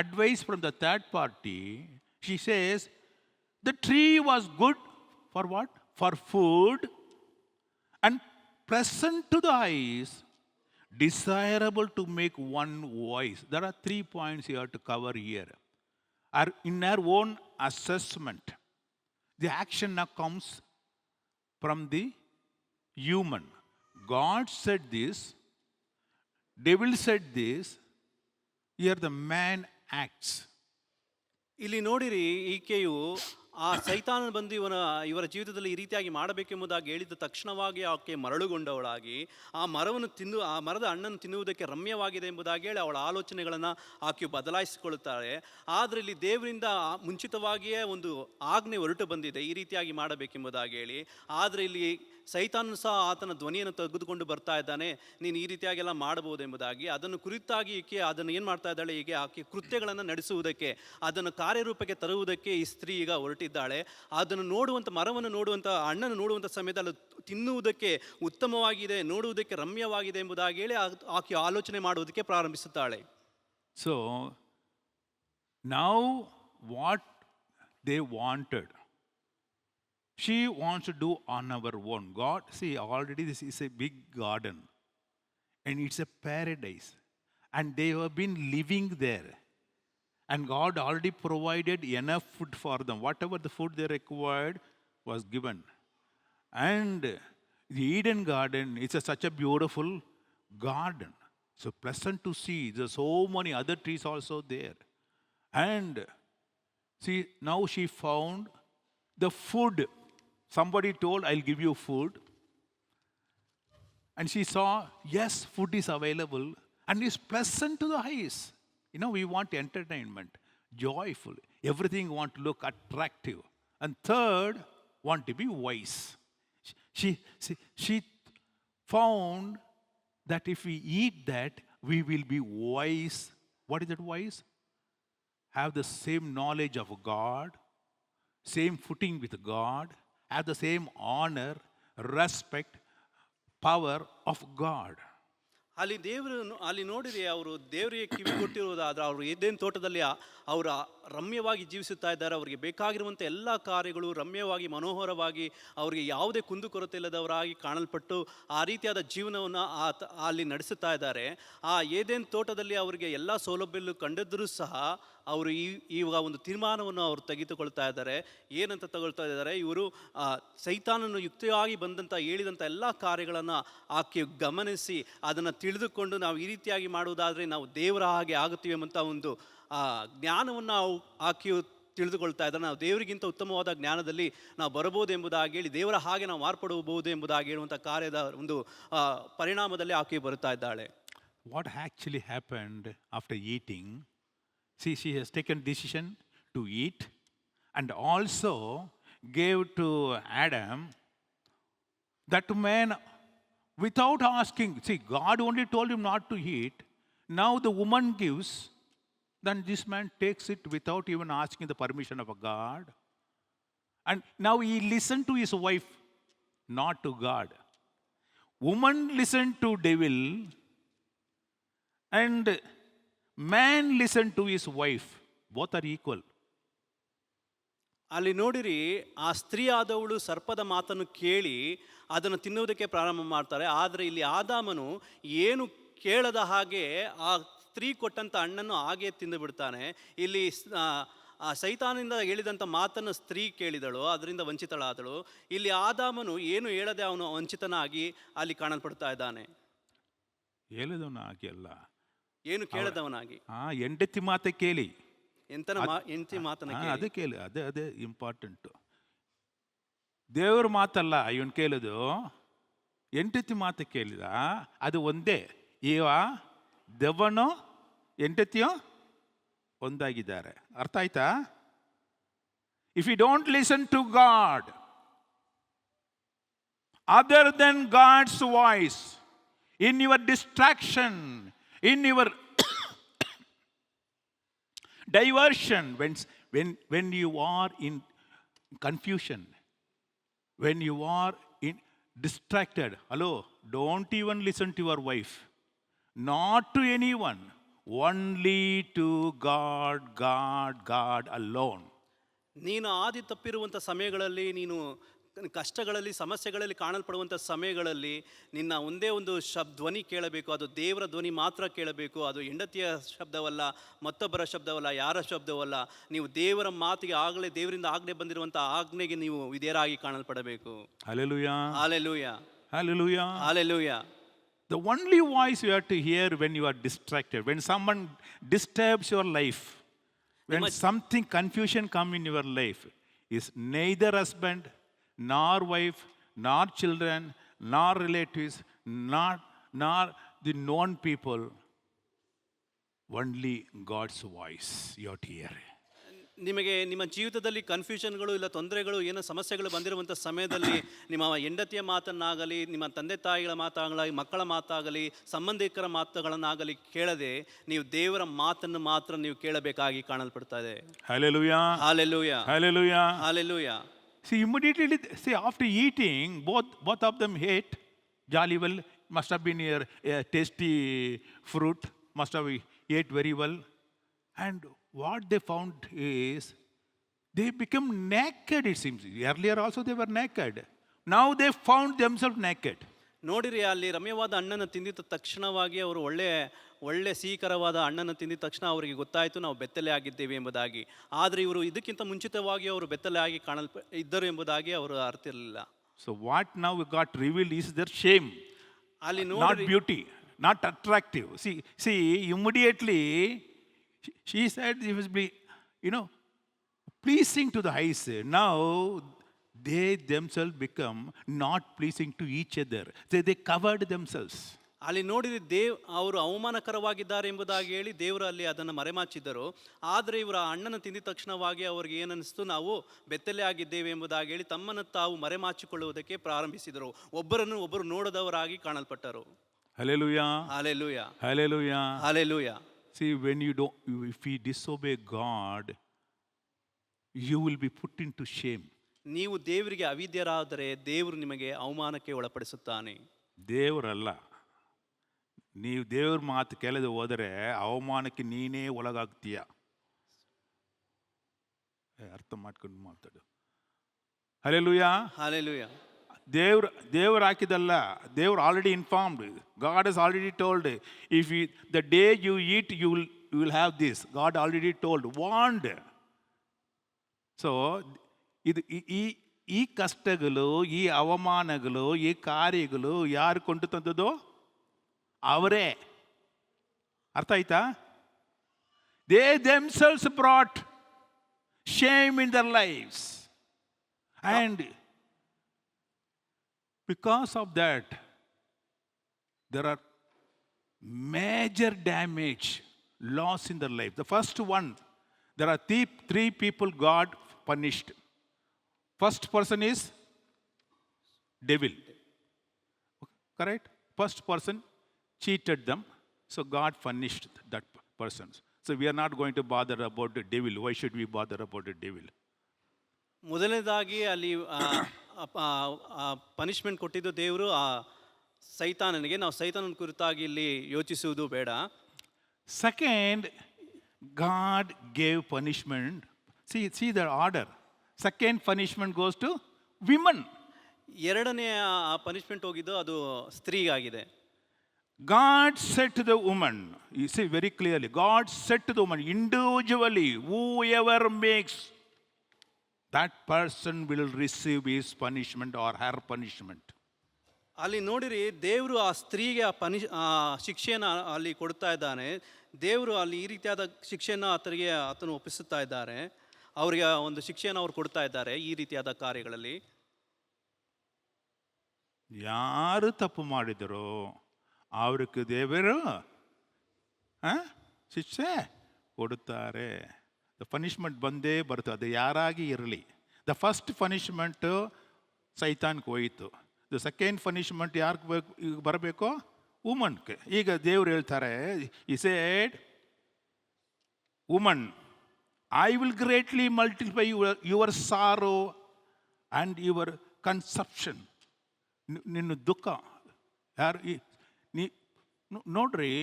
advice from the third party, she says the tree was good for what? For food and pleasant to the eyes, desirable to make one wise. There are 3 points you have to cover here. In her own assessment, the action now comes from the human. God said this, devil said this, here the man acts. ಇಲ್ಲಿ ನೋಡಿರಿ, ಈಕೆಯು ಆ ಸೈತಾನ ಬಂದು ಇವರ ಜೀವಿತದಲ್ಲಿ ಈ ರೀತಿಯಾಗಿ ಮಾಡಬೇಕೆಂಬುದಾಗಿ ಹೇಳಿದ ತಕ್ಷಣವಾಗಿ ಆಕೆ ಮರಳುಗೊಂಡವಳಾಗಿ ಆ ಮರದ ಹಣ್ಣನ್ನು ತಿನ್ನುವುದಕ್ಕೆ ರಮ್ಯವಾಗಿದೆ ಎಂಬುದಾಗಿ ಹೇಳಿ ಅವಳ ಆಲೋಚನೆಗಳನ್ನು ಆಕೆ ಬದಲಾಯಿಸಿಕೊಳ್ಳುತ್ತಾಳೆ. ಆದರೆ ಇಲ್ಲಿ ದೇವರಿಂದ ಮುಂಚಿತವಾಗಿಯೇ ಒಂದು ಆಜ್ಞೆ ಹೊರಟು ಬಂದಿದೆ ಈ ರೀತಿಯಾಗಿ ಮಾಡಬೇಕೆಂಬುದಾಗಿ ಹೇಳಿ. ಆದರೆ ಇಲ್ಲಿ ಸೈತಾನನು ಸಹ ಆತನ ಧ್ವನಿಯನ್ನು ತೆಗೆದುಕೊಂಡು ಬರ್ತಾ ಇದ್ದಾನೆ, ನೀನು ಈ ರೀತಿಯಾಗೆಲ್ಲ ಮಾಡಬಹುದು ಎಂಬುದಾಗಿ. ಅದನ್ನು ಕುರಿತಾಗಿ ಈಕೆ ಅದನ್ನು ಏನು ಮಾಡ್ತಾ ಇದ್ದಾಳೆ, ಹೀಗೆ ಆಕೆ ಕೃತ್ಯಗಳನ್ನು ನಡೆಸುವುದಕ್ಕೆ, ಅದನ್ನು ಕಾರ್ಯರೂಪಕ್ಕೆ ತರುವುದಕ್ಕೆ ಈ ಸ್ತ್ರೀ ಈಗ ಹೊರಟಿದ್ದಾಳೆ. ಅದನ್ನು ಮರವನ್ನು ನೋಡುವಂಥ, ಹಣ್ಣನ್ನು ನೋಡುವಂಥ ಸಮಯದಲ್ಲಿ ತಿನ್ನುವುದಕ್ಕೆ ಉತ್ತಮವಾಗಿದೆ, ನೋಡುವುದಕ್ಕೆ ರಮ್ಯವಾಗಿದೆ ಎಂಬುದಾಗಿ ಹೇಳಿ ಆಕೆ ಆಲೋಚನೆ ಮಾಡುವುದಕ್ಕೆ ಪ್ರಾರಂಭಿಸುತ್ತಾಳೆ. So now what they wanted, she wants to do on our own. God, see, already this is a big garden and it's a paradise, and they have been living there, and God already provided enough food for them. Whatever the food they required was given. And the Eden garden is such a beautiful garden, so pleasant to see. There's so many other trees also there. And see, now she found the food. Somebody told, I'll give you food. And she saw, yes, food is available and is pleasant to the eyes. You know, we want entertainment, joyful. Everything want to look attractive. And third, want to be wise. She found that if we eat that, we will be wise. What is that wise? have the same knowledge of God, same footing with God, have the same honor, respect, power of God. ಅಲ್ಲಿ ದೇವರು ಅಲ್ಲಿ ನೋಡಿರಿ, ಅವರು ದೇವರಿಗೆ ಕಿವಿ ಕೊಟ್ಟಿರುವುದಾದ್ರೆ ಅವರು ಏದೇನು ತೋಟದಲ್ಲಿ ಅವರ ರಮ್ಯವಾಗಿ ಜೀವಿಸುತ್ತಾ ಇದ್ದಾರೆ. ಅವರಿಗೆ ಬೇಕಾಗಿರುವಂಥ ಎಲ್ಲ ಕಾರ್ಯಗಳು ರಮ್ಯವಾಗಿ ಮನೋಹರವಾಗಿ ಅವರಿಗೆ ಯಾವುದೇ ಕುಂದುಕೊರತೆ ಇಲ್ಲದವರಾಗಿ ಕಾಣಲ್ಪಟ್ಟು ಆ ರೀತಿಯಾದ ಜೀವನವನ್ನು ಅಲ್ಲಿ ನಡೆಸುತ್ತಾ ಇದ್ದಾರೆ. ಆ ಏದೇನು ತೋಟದಲ್ಲಿ ಅವರಿಗೆ ಎಲ್ಲ ಸೌಲಭ್ಯಗಳು ಕಂಡಿದ್ದರೂ ಸಹ ಅವರು ಈಗ ಒಂದು ತೀರ್ಮಾನವನ್ನು ಅವರು ತೆಗೆದುಕೊಳ್ತಾ ಇದ್ದಾರೆ. ಏನಂತ ತಗೊಳ್ತಾ ಇದ್ದಾರೆ, ಇವರು ಸೈತಾನನು ಯುಕ್ತವಾಗಿ ಬಂದಂಥ ಹೇಳಿದಂಥ ಎಲ್ಲ ಕಾರ್ಯಗಳನ್ನು ಆಕೆ ಗಮನಿಸಿ ಅದನ್ನು ತಿಳಿದುಕೊಂಡು ನಾವು ಈ ರೀತಿಯಾಗಿ ಮಾಡುವುದಾದರೆ ನಾವು ದೇವರ ಹಾಗೆ ಆಗುತ್ತೀವಿ ಎಂಬಂಥ ಒಂದು ಜ್ಞಾನವನ್ನು ಆಕೆಯು ತಿಳಿದುಕೊಳ್ತಾ ಇದ್ದಾರೆ. ನಾವು ದೇವರಿಗಿಂತ ಉತ್ತಮವಾದ ಜ್ಞಾನದಲ್ಲಿ ನಾವು ಬರಬಹುದು ಎಂಬುದಾಗಿ ಹೇಳಿ ದೇವರ ಹಾಗೆ ನಾವು ಮಾರ್ಪಡಬಹುದು ಎಂಬುದಾಗಿ ಹೇಳುವಂಥ ಕಾರ್ಯದ ಒಂದು ಪರಿಣಾಮದಲ್ಲಿ ಆಕೆಯು ಬರುತ್ತಾ ಇದ್ದಾಳೆ. What actually happened after eating? See, she has taken decision to eat and also gave to Adam. That man, without asking, see, God only told him not to eat. Now the woman gives, then this man takes it without even asking the permission of a God. And now he listened to his wife, not to God. Woman listened to devil, and man listened to his wife. Both are equal. ಅಲ್ಲಿ ನೋಡಿರಿ, ಆ ಸ್ತ್ರೀ ಆದವಳು ಸರ್ಪದ ಮಾತನ್ನು ಕೇಳಿ ಅದನ್ನು ತಿನ್ನುವುದಕ್ಕೆ ಪ್ರಾರಂಭ ಮಾಡ್ತಾರೆ. ಆದರೆ ಇಲ್ಲಿ ಆದಾಮನು ಏನು ಕೇಳದ ಹಾಗೆ ಆ ಸ್ತ್ರೀ ಕೊಟ್ಟಂಥ ಹಣ್ಣನ್ನು ಹಾಗೆ ತಿಂದು ಬಿಡ್ತಾನೆ. ಇಲ್ಲಿ ಸೈತಾನಿಂದ ಹೇಳಿದಂಥ ಮಾತನ್ನು ಸ್ತ್ರೀ ಕೇಳಿದಳು, ಅದರಿಂದ ವಂಚಿತಳಾದಳು. ಇಲ್ಲಿ ಆದಾಮನು ಏನು ಹೇಳದೆ ಅವನು ವಂಚಿತನಾಗಿ ಅಲ್ಲಿ ಕಾಣಲ್ಪಡ್ತಾ ಇದ್ದಾನೆ. ಹೇಳಿದವನಾಗಿ ಅಲ್ಲ, ಏನು ಕೇಳದವನಾಗಿ. ಹೆಂಡತಿ ಮಾತೆ ಕೇಳಿ ಹೆಂಡತಿ ಮಾತನ್ನ ಅದೇ ಕೇಳಿ, ಅದೇ ಇಂಪಾರ್ಟೆಂಟು. ದೇವ್ರ ಮಾತಲ್ಲ ಇವನ್ ಕೇಳಿದು, ಹೆಂಡತಿ ಮಾತು ಕೇಳಿದ. ಅದು ಒಂದೇ. ಈಗ ದೆವ್ವನೋ ಹೆಂಡತಿಯೋ ಒಂದಾಗಿದ್ದಾರೆ. ಅರ್ಥ ಆಯ್ತಾ? If you don't listen to God other than God's voice, in your distraction, in your diversion, when you are in confusion, when you are in distracted, hello, don't even listen to your wife, not to anyone, only to God, God, God alone. ನೀನು ಆದಿ ತಪ್ಪಿರುವಂಥ ಸಮಯಗಳಲ್ಲಿ, ನೀನು ಕಷ್ಟಗಳಲ್ಲಿ ಸಮಸ್ಯೆಗಳಲ್ಲಿ ಕಾಣಲ್ಪಡುವಂಥ ಸಮಯಗಳಲ್ಲಿ ನಿನ್ನ ಒಂದೇ ಒಂದು ಧ್ವನಿ ಕೇಳಬೇಕು. ಅದು ದೇವರ ಧ್ವನಿ ಮಾತ್ರ ಕೇಳಬೇಕು. ಅದು ಹೆಂಡತಿಯ ಶಬ್ದವಲ್ಲ, ಮತ್ತೊಬ್ಬರ ಶಬ್ದವಲ್ಲ, ಯಾರ ಶಬ್ದವಲ್ಲ. ನೀವು ದೇವರ ಮಾತಿಗೆ, ಆಗಲೇ ದೇವರಿಂದ ಆಜ್ಞೆ ಬಂದಿರುವಂಥ ಆಜ್ಞೆಗೆ ನೀವು ವಿಧೇಯರಾಗಿ ಕಾಣಲ್ಪಡಬೇಕು. Hallelujah. Hallelujah. Hallelujah. Hallelujah. The only voice you have to hear when you are distracted, when someone disturbs your life, when something confusion come in your life, is neither husband nor wife, nor children, nor relatives, nor the known people. Only God's voice you have to hear. ನಿಮಗೆ ನಿಮ್ಮ ಜೀವಿತದಲ್ಲಿ ಕನ್ಫ್ಯೂಷನ್ಗಳು ಇಲ್ಲ ತೊಂದರೆಗಳು ಏನೋ ಸಮಸ್ಯೆಗಳು ಬಂದಿರುವಂಥ ಸಮಯದಲ್ಲಿ ನಿಮ್ಮ ಹೆಂಡತಿಯ ಮಾತನ್ನಾಗಲಿ, ನಿಮ್ಮ ತಂದೆ ತಾಯಿಗಳ ಮಾತಾಗಲಿ, ಮಕ್ಕಳ ಮಾತಾಗಲಿ, ಸಂಬಂಧಿಕರ ಮಾತುಗಳನ್ನಾಗಲಿ ಕೇಳದೆ ನೀವು ದೇವರ ಮಾತನ್ನು ಮಾತ್ರ ನೀವು ಕೇಳಬೇಕಾಗಿ ಕಾಣಲ್ಪಡ್ತಾ ಇದೆ. Hallelujah. Hallelujah. Hallelujah. Hallelujah. See, immediately, see, after eating, both of them ate jolly well. Must have been a tasty fruit. Must have ate very well. And what they found is, they become naked, it seems. Earlier also they were naked. Now they found themselves naked. ನೋಡಿರಿ, ಅಲ್ಲಿ ರಮ್ಯವಾದ ಹಣ್ಣನ್ನು ತಿಂದಿದ್ದ ತಕ್ಷಣವಾಗಿ ಅವರು ಒಳ್ಳೆ ಸಿಹಿಕರವಾದ ಹಣ್ಣನ್ನು ತಿಂದಿದ ತಕ್ಷಣ ಅವರಿಗೆ ಗೊತ್ತಾಯಿತು ನಾವು ಬೆತ್ತಲೆ ಆಗಿದ್ದೇವೆ ಎಂಬುದಾಗಿ. ಆದರೆ ಇವರು ಇದಕ್ಕಿಂತ ಮುಂಚಿತವಾಗಿ ಅವರು ಬೆತ್ತಲೆ ಆಗಿ ಇದ್ದರು ಎಂಬುದಾಗಿ ಅವರು ಅರ್ಥಿರಲಿಲ್ಲ. So what now got revealed is their shame. ಅಲ್ಲಿ Not beauty, not attractive. See, immediately she said it was be, pleasing to the eyes. Now they themselves become not pleasing to each other. They covered themselves. ಅಲ್ಲಿ ನೋಡಿರಿ, ಅವರು ಅವಮಾನಕರವಾಗಿದ್ದಾರೆ ಎಂಬುದಾಗಿ ಹೇಳಿ ದೇವರು ಅಲ್ಲಿ ಅದನ್ನು ಮರೆಮಾಚಿದ್ದರು. ಆದರೆ ಇವರು ಆ ಹಣ್ಣನ್ನು ತಿಂದಿದ ತಕ್ಷಣವಾಗಿ ಅವ್ರಿಗೆ ಏನನ್ನಿಸ್ತು, ನಾವು ಬೆತ್ತಲೆ ಆಗಿದ್ದೇವೆ ಎಂಬುದಾಗಿ ಹೇಳಿ ತಮ್ಮನ್ನು ತಾವು ಮರೆಮಾಚಿಕೊಳ್ಳುವುದಕ್ಕೆ ಪ್ರಾರಂಭಿಸಿದರು. ಒಬ್ಬರು ನೋಡದವರಾಗಿ ಕಾಣಲ್ಪಟ್ಟರು. Hallelujah. Hallelujah. Hallelujah. Hallelujah. See, when you don't, if we disobey God, you will be put into shame. ನೀವು ದೇವರಿಗೆ ಅವಿದ್ಯರಾದರೆ ದೇವರು ನಿಮಗೆ ಅವಮಾನಕ್ಕೆ ಒಳಪಡಿಸುತ್ತಾನೆ. ದೇವರಲ್ಲ. ನೀವು ದೇವ್ರ ಮಾತು ಕೇಳದೆ ಹೋದರೆ ಅವಮಾನಕ್ಕೆ ನೀನೇ ಒಳಗಾಗ್ತೀಯ. ಅರ್ಥ ಮಾಡ್ಕೊಂಡು ಮಾತಾಡು. ಹಲ್ಲೆಲೂಯಾ. ಹಾಲೆಲೂಯಾ. ದೇವ್ರು ಹಾಕಿದಲ್ಲ. ದೇವ್ರು already informed. God has already told. If you, the day you eat, you will have this. God already told, warned. So ಇದು ಈ ಕಷ್ಟಗಳು, ಈ ಅವಮಾನಗಳು, ಈ ಕಾರ್ಯಗಳು ಯಾರು ಕೊಂಡು ತಂದದ್ದು? ಅವರೇ. ಅರ್ಥ ಆಯ್ತಾ? They themselves brought shame in their lives. And because of that, there are major damage, loss in their life. The first one, there are three people God punished. First person is devil. Correct? First person cheated them, so God punished that person. So we are not going to bother about the devil. Why should we bother about the devil? ಮೊದಲನೇದಾಗಿ ಅಲ್ಲಿ ಪನಿಷ್ಮೆಂಟ್ ಕೊಟ್ಟಿದ್ದು ದೇವರು ಆ ಸೈತಾನನಿಗೆ. ನಾವು ಸೈತಾನನ ಕುರಿತಾಗಿ ಇಲ್ಲಿ ಯೋಚಿಸುವುದು ಬೇಡ. Second, God gave punishment. See the order. Second punishment goes to women. ಎರಡನೇ ಪನಿಷ್ಮೆಂಟ್ ಹೋಗಿದ್ದು ಅದು ಸ್ತ್ರೀಗಾಗಿದೆ. God said to the woman, you see very clearly, God said to the woman individually, whoever makes, that person will receive his punishment or her punishment. ಅಲ್ಲಿ ನೋಡಿರಿ, ದೇವರು ಆ ಸ್ತ್ರೀಗೆ ಆ ಶಿಕ್ಷೆಯನ್ನು ಅಲ್ಲಿ ಕೊಡ್ತಾ ಇದ್ದಾನೆ. ದೇವರು ಅಲ್ಲಿ ಈ ರೀತಿಯಾದ ಶಿಕ್ಷೆಯನ್ನು ಆತನು ಒಪ್ಪಿಸುತ್ತಾ ಇದ್ದಾರೆ. ಅವರಿಗೆ ಒಂದು ಶಿಕ್ಷೆಯನ್ನು ಅವ್ರು ಕೊಡ್ತಾ ಇದ್ದಾರೆ ಈ ರೀತಿಯಾದ ಕಾರ್ಯಗಳಲ್ಲಿ. ಯಾರು ತಪ್ಪು ಮಾಡಿದರೋ ಅವ್ರಿಗೆ ದೇವರು ಶಿಕ್ಷೆ ಕೊಡುತ್ತಾರೆ. ದ ಪನಿಷ್ಮೆಂಟ್ ಬಂದೇ ಬರ್ತದೆ, ಅದು ಯಾರಾಗಿ ಇರಲಿ. ದ ಫಸ್ಟ್ ಪನಿಷ್ಮೆಂಟ್ ಸೈತಾನ್ಗೆ ಹೋಯಿತು. ದ ಸೆಕೆಂಡ್ ಪನಿಷ್ಮೆಂಟ್ ಯಾರಿಗೆ ಬರಬೇಕು? ವುಮನ್ಗೆ. ಈಗ ದೇವ್ರು ಹೇಳ್ತಾರೆ, he said woman, I will greatly multiply your sorrow and your conception. ನಿನ್ನ ದುಃಖ ಯಾರು ನೋಡ್ರಿ,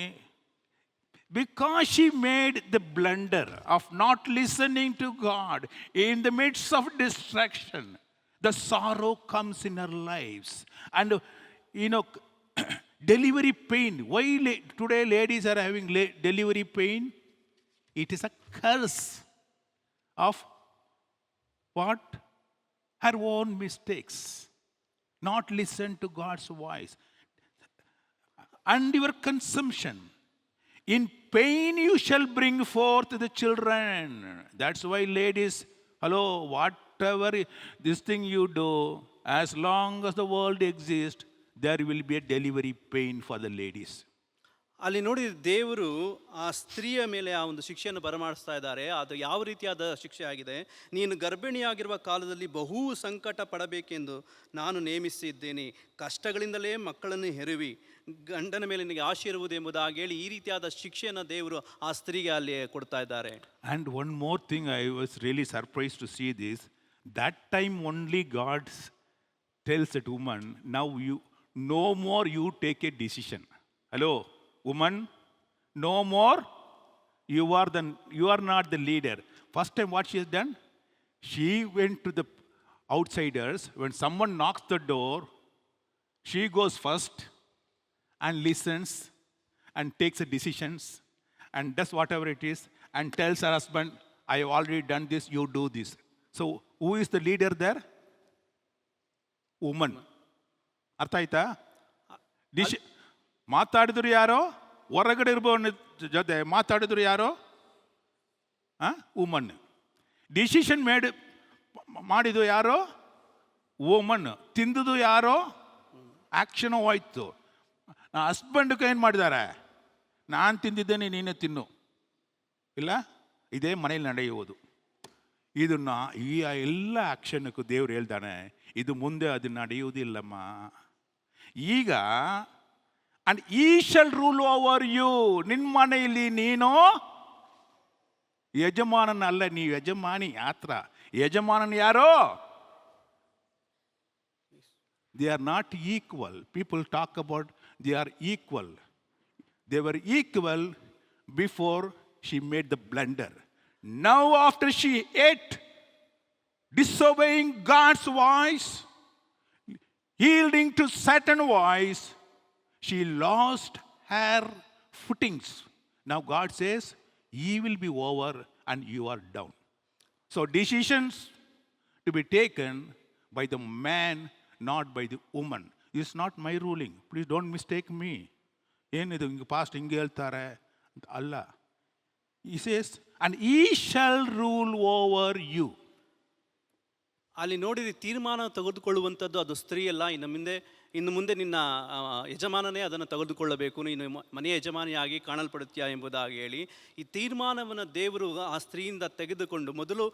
because she made the blunder of not listening to God in the midst of distraction, the sorrow comes in her lives. And delivery pain. Why today ladies are having delivery pain? It is a curse of what? Her own mistakes. Not listen to God's voice. And your consumption. In pain you shall bring forth the children. That's why ladies, hello, whatever this thing you do, as long as the world exists, there will be a delivery pain for the ladies. ಅಲ್ಲಿ ನೋಡಿ, ದೇವರು ಆ ಸ್ತ್ರೀಯ ಮೇಲೆ ಆ ಒಂದು ಶಿಕ್ಷೆಯನ್ನು ಬರಮಾಡಿಸ್ತಾ ಇದ್ದಾರೆ. ಅದು ಯಾವ ರೀತಿಯಾದ ಶಿಕ್ಷೆ ಆಗಿದೆ? ನೀನು ಗರ್ಭಿಣಿಯಾಗಿರುವ ಕಾಲದಲ್ಲಿ ಬಹು ಸಂಕಟ ಪಡಬೇಕೆಂದು ನಾನು ನೇಮಿಸಿದ್ದೇನೆ. ಕಷ್ಟಗಳಿಂದಲೇ ಮಕ್ಕಳನ್ನು ಹೆರುವಿ, ಗಂಡನ ಮೇಲೆ ನಿನಗೆ ಆಶೆ ಇರುವುದು ಎಂಬುದಾಗಿ ಹೇಳಿ ಈ ರೀತಿಯಾದ ಶಿಕ್ಷೆಯನ್ನು ದೇವರು ಆ ಸ್ತ್ರೀಗೆ ಅಲ್ಲಿ ಕೊಡ್ತಾ ಇದ್ದಾರೆ. And one more thing, I was really surprised to see this. That time only God tells that woman, now you, no more you take a decision. Hello, woman, no more you are not the leader. First time what she has done, she went to the outsiders. When someone knocks the door, she goes first and listens and takes the decisions and does whatever it is and tells her husband, I have already done this, you do this. So who is the leader there? Woman. ಅರ್ಥ ಆಯ್ತಾ? ಮಾತಾಡಿದ್ರು ಯಾರೋ, ಹೊರಗಡೆ ಇರುವವನ ಜೊತೆ ಮಾತಾಡಿದ್ರು ಯಾರೋ? ವುಮನ್. ಡಿಸಿಷನ್ ಮಾಡಿದ್ದು ಯಾರೋ? ವುಮನ್. ತಿಂದುದು ಯಾರೋ? ಆಕ್ಷನ್ ಹೋಯ್ತು. ಹಸ್ಬೆಂಡ್ಗೆ ಏನು ಮಾಡಿದ್ದಾರೆ? ನಾನು ತಿಂದಿದ್ದೇನೆ, ನೀನೇ ತಿನ್ನು. ಇಲ್ಲ, ಇದೇ ಮನೇಲಿ ನಡೆಯುವುದು. ಇದನ್ನ ಈ ಎಲ್ಲ ಆಕ್ಷನ್ಕ್ಕೂ ದೇವ್ರು ಹೇಳ್ತಾನೆ, ಇದು ಮುಂದೆ ಅದು ನಡೆಯುವುದಿಲ್ಲಮ್ಮ. ಈಗ ಅಂಡ್ ಈ ಶಲ್ ರೂಲ್ ಓವರ್ ಯು. ನಿನ್ನ ಮನೆಯಲ್ಲಿ ನೀನು ಯಜಮಾನನಲ್ಲ, ನೀವು ಯಜಮಾನಿ. ಮಾತ್ರ ಯಜಮಾನನ್ ಯಾರೋ? They are not equal. People talk about they are equal. They were equal before she made the blunder. Now after she ate, disobeying God's voice, yielding to Satan's voice, she lost her footings. Now God says, "Ye will be over and you are down." So decisions to be taken by the man, not by the woman. This is not my ruling. Please don't mistake me. ಏನಿದು ಹಿಂಗೆ ಪಾಸ್ಟ್ ಹಿಂಗೆ ಹೇಳ್ತಾರೆ ಅಂತ ಅಲ್ಲ. He says, "And he shall rule over you." ಅಲ್ಲಿ ನೋಡಿರಿ, ತೀರ್ಮಾನ ತೆಗೆದುಕೊಳ್ಳುವಂಥದ್ದು ಅದು ಸ್ತ್ರೀ ಅಲ್ಲ. ಇನ್ನು ಮುಂದೆ ನಿನ್ನ ಯಜಮಾನನೇ ಅದನ್ನು ತೆಗೆದುಕೊಳ್ಳಬೇಕು, ನೀನು ಮನೆಯ ಯಜಮಾನಿಯಾಗಿ ಕಾಣಲ್ಪಡುತ್ತೀಯಾ ಎಂಬುದಾಗಿ ಹೇಳಿ ಈ ತೀರ್ಮಾನವನ್ನು ದೇವರು ಆ ಸ್ತ್ರೀಯಿಂದ ತೆಗೆದುಕೊಂಡು, ಮೊದಲು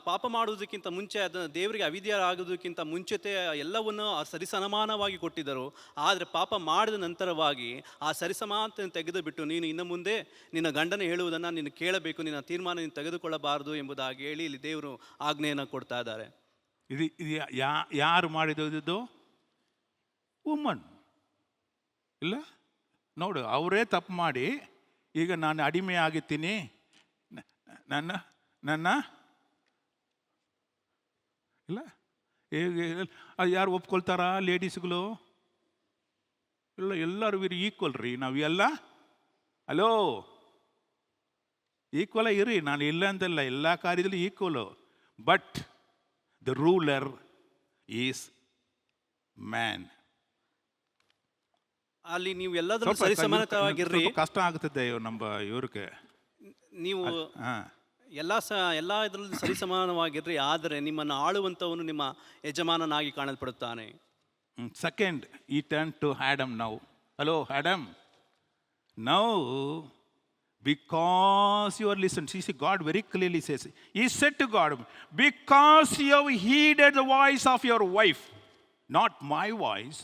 ಪಾಪ ಮಾಡುವುದಕ್ಕಿಂತ ಮುಂಚೆ ಅದನ್ನು ದೇವರಿಗೆ ಅವಿಧೇಯರಾಗುವುದಕ್ಕಿಂತ ಮುಂಚೆತೆ ಎಲ್ಲವನ್ನು ಸರಿಸಮಾನವಾಗಿ ಕೊಟ್ಟಿದ್ದರು. ಆದರೆ ಪಾಪ ಮಾಡಿದ ನಂತರವಾಗಿ ಆ ಸರಿಸಮಾನತೆಯನ್ನು ತೆಗೆದುಬಿಟ್ಟು ನೀನು ಇನ್ನು ಮುಂದೆ ನಿನ್ನ ಗಂಡನ ಹೇಳುವುದನ್ನು ನೀನು ಕೇಳಬೇಕು, ನಿನ್ನ ತೀರ್ಮಾನ ನೀನು ತೆಗೆದುಕೊಳ್ಳಬಾರದು ಎಂಬುದಾಗಿ ಹೇಳಿ ಇಲ್ಲಿ ದೇವರು ಆಜ್ಞೆಯನ್ನು ಕೊಡ್ತಾ ಇದ್ದಾರೆ. ಇದು ಯಾರು ಮಾಡಿದ್ದು? ವುಮನ್. ಇಲ್ಲ, ನೋಡು, ಅವರೇ ತಪ್ಪು ಮಾಡಿ ಈಗ ನಾನು ಅಡಿಮೆ ಆಗಿದ್ದೀನಿ, ನನ್ನ ಇಲ್ಲ ಅದು ಯಾರು ಒಪ್ಕೊಳ್ತಾರ? ಲೇಡೀಸ್ಗಳು ಇಲ್ಲ, ಎಲ್ಲರೂ ಇರಿ ಈಕ್ವಲ್ ರೀ. ನಾವು ಎಲ್ಲ ಹಲೋ ಈಕ್ವಲ ಇರಿ, ನಾನು ಇಲ್ಲ ಅಂತಲ್ಲ, ಎಲ್ಲ ಕಾರ್ಯದಲ್ಲೂ equal. But the ruler is man. ಅಲ್ಲಿ ನೀವು ಎಲ್ಲದರಲ್ಲೂ ಸರಿಸಮಾನವಾಗಿರ್ರಿ. ಕಷ್ಟ ಆಗ್ತದೆ ನಮ್ಮ ಇವ್ರಿಗೆ. ನೀವು ಎಲ್ಲ ಇದರಲ್ಲಿ ಸರಿಸಮಾನವಾಗಿರ್ರಿ, ಆದರೆ ನಿಮ್ಮನ್ನು ಆಳುವಂಥವನು ನಿಮ್ಮ ಯಜಮಾನನಾಗಿ ಕಾಣಲ್ಪಡುತ್ತಾನೆ. ಸೆಕೆಂಡ್, ಈ turn to Adam now. Hello Adam, now because you are listened. See, God very clearly says, He said to God, because you have heeded the voice of your wife, not my voice,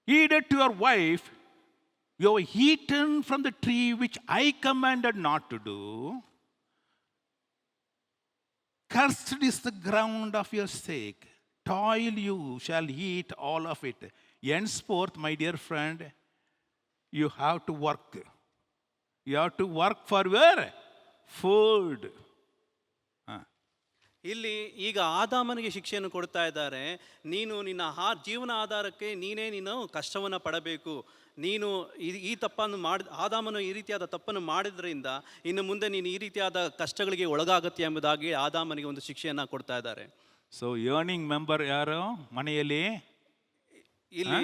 heeded to your wife, you have eaten from the tree which I commanded not to do. Cursed is the ground of your sake. Toil you shall eat all of it. Henceforth, my dear friend, you have to work. You have to work for your food. ಇಲ್ಲಿ ಈಗ ಆದಾಮನಿಗೆ ಶಿಕ್ಷೆಯನ್ನು ಕೊಡ್ತಾ ಇದ್ದಾರೆ. ನೀನು ನಿನ್ನ ಜೀವನ ಆಧಾರಕ್ಕೆ ನೀನು ಕಷ್ಟವನ್ನು ಪಡಬೇಕು. ನೀನು ಈ ತಪ್ಪನ್ನು ಆದಾಮನು ಈ ರೀತಿಯಾದ ತಪ್ಪನ್ನು ಮಾಡಿದ್ರಿಂದ ಇನ್ನು ಮುಂದೆ ನೀನು ಈ ರೀತಿಯಾದ ಕಷ್ಟಗಳಿಗೆ ಒಳಗಾಗತ್ತೆ ಎಂಬುದಾಗಿ ಆದಾಮನಿಗೆ ಒಂದು ಶಿಕ್ಷೆಯನ್ನು ಕೊಡ್ತಾ ಇದ್ದಾರೆ. ಸೊ ಏರ್ನಿಂಗ್ ಮೆಂಬರ್ ಯಾರು ಮನೆಯಲ್ಲಿ? ಇಲ್ಲಿ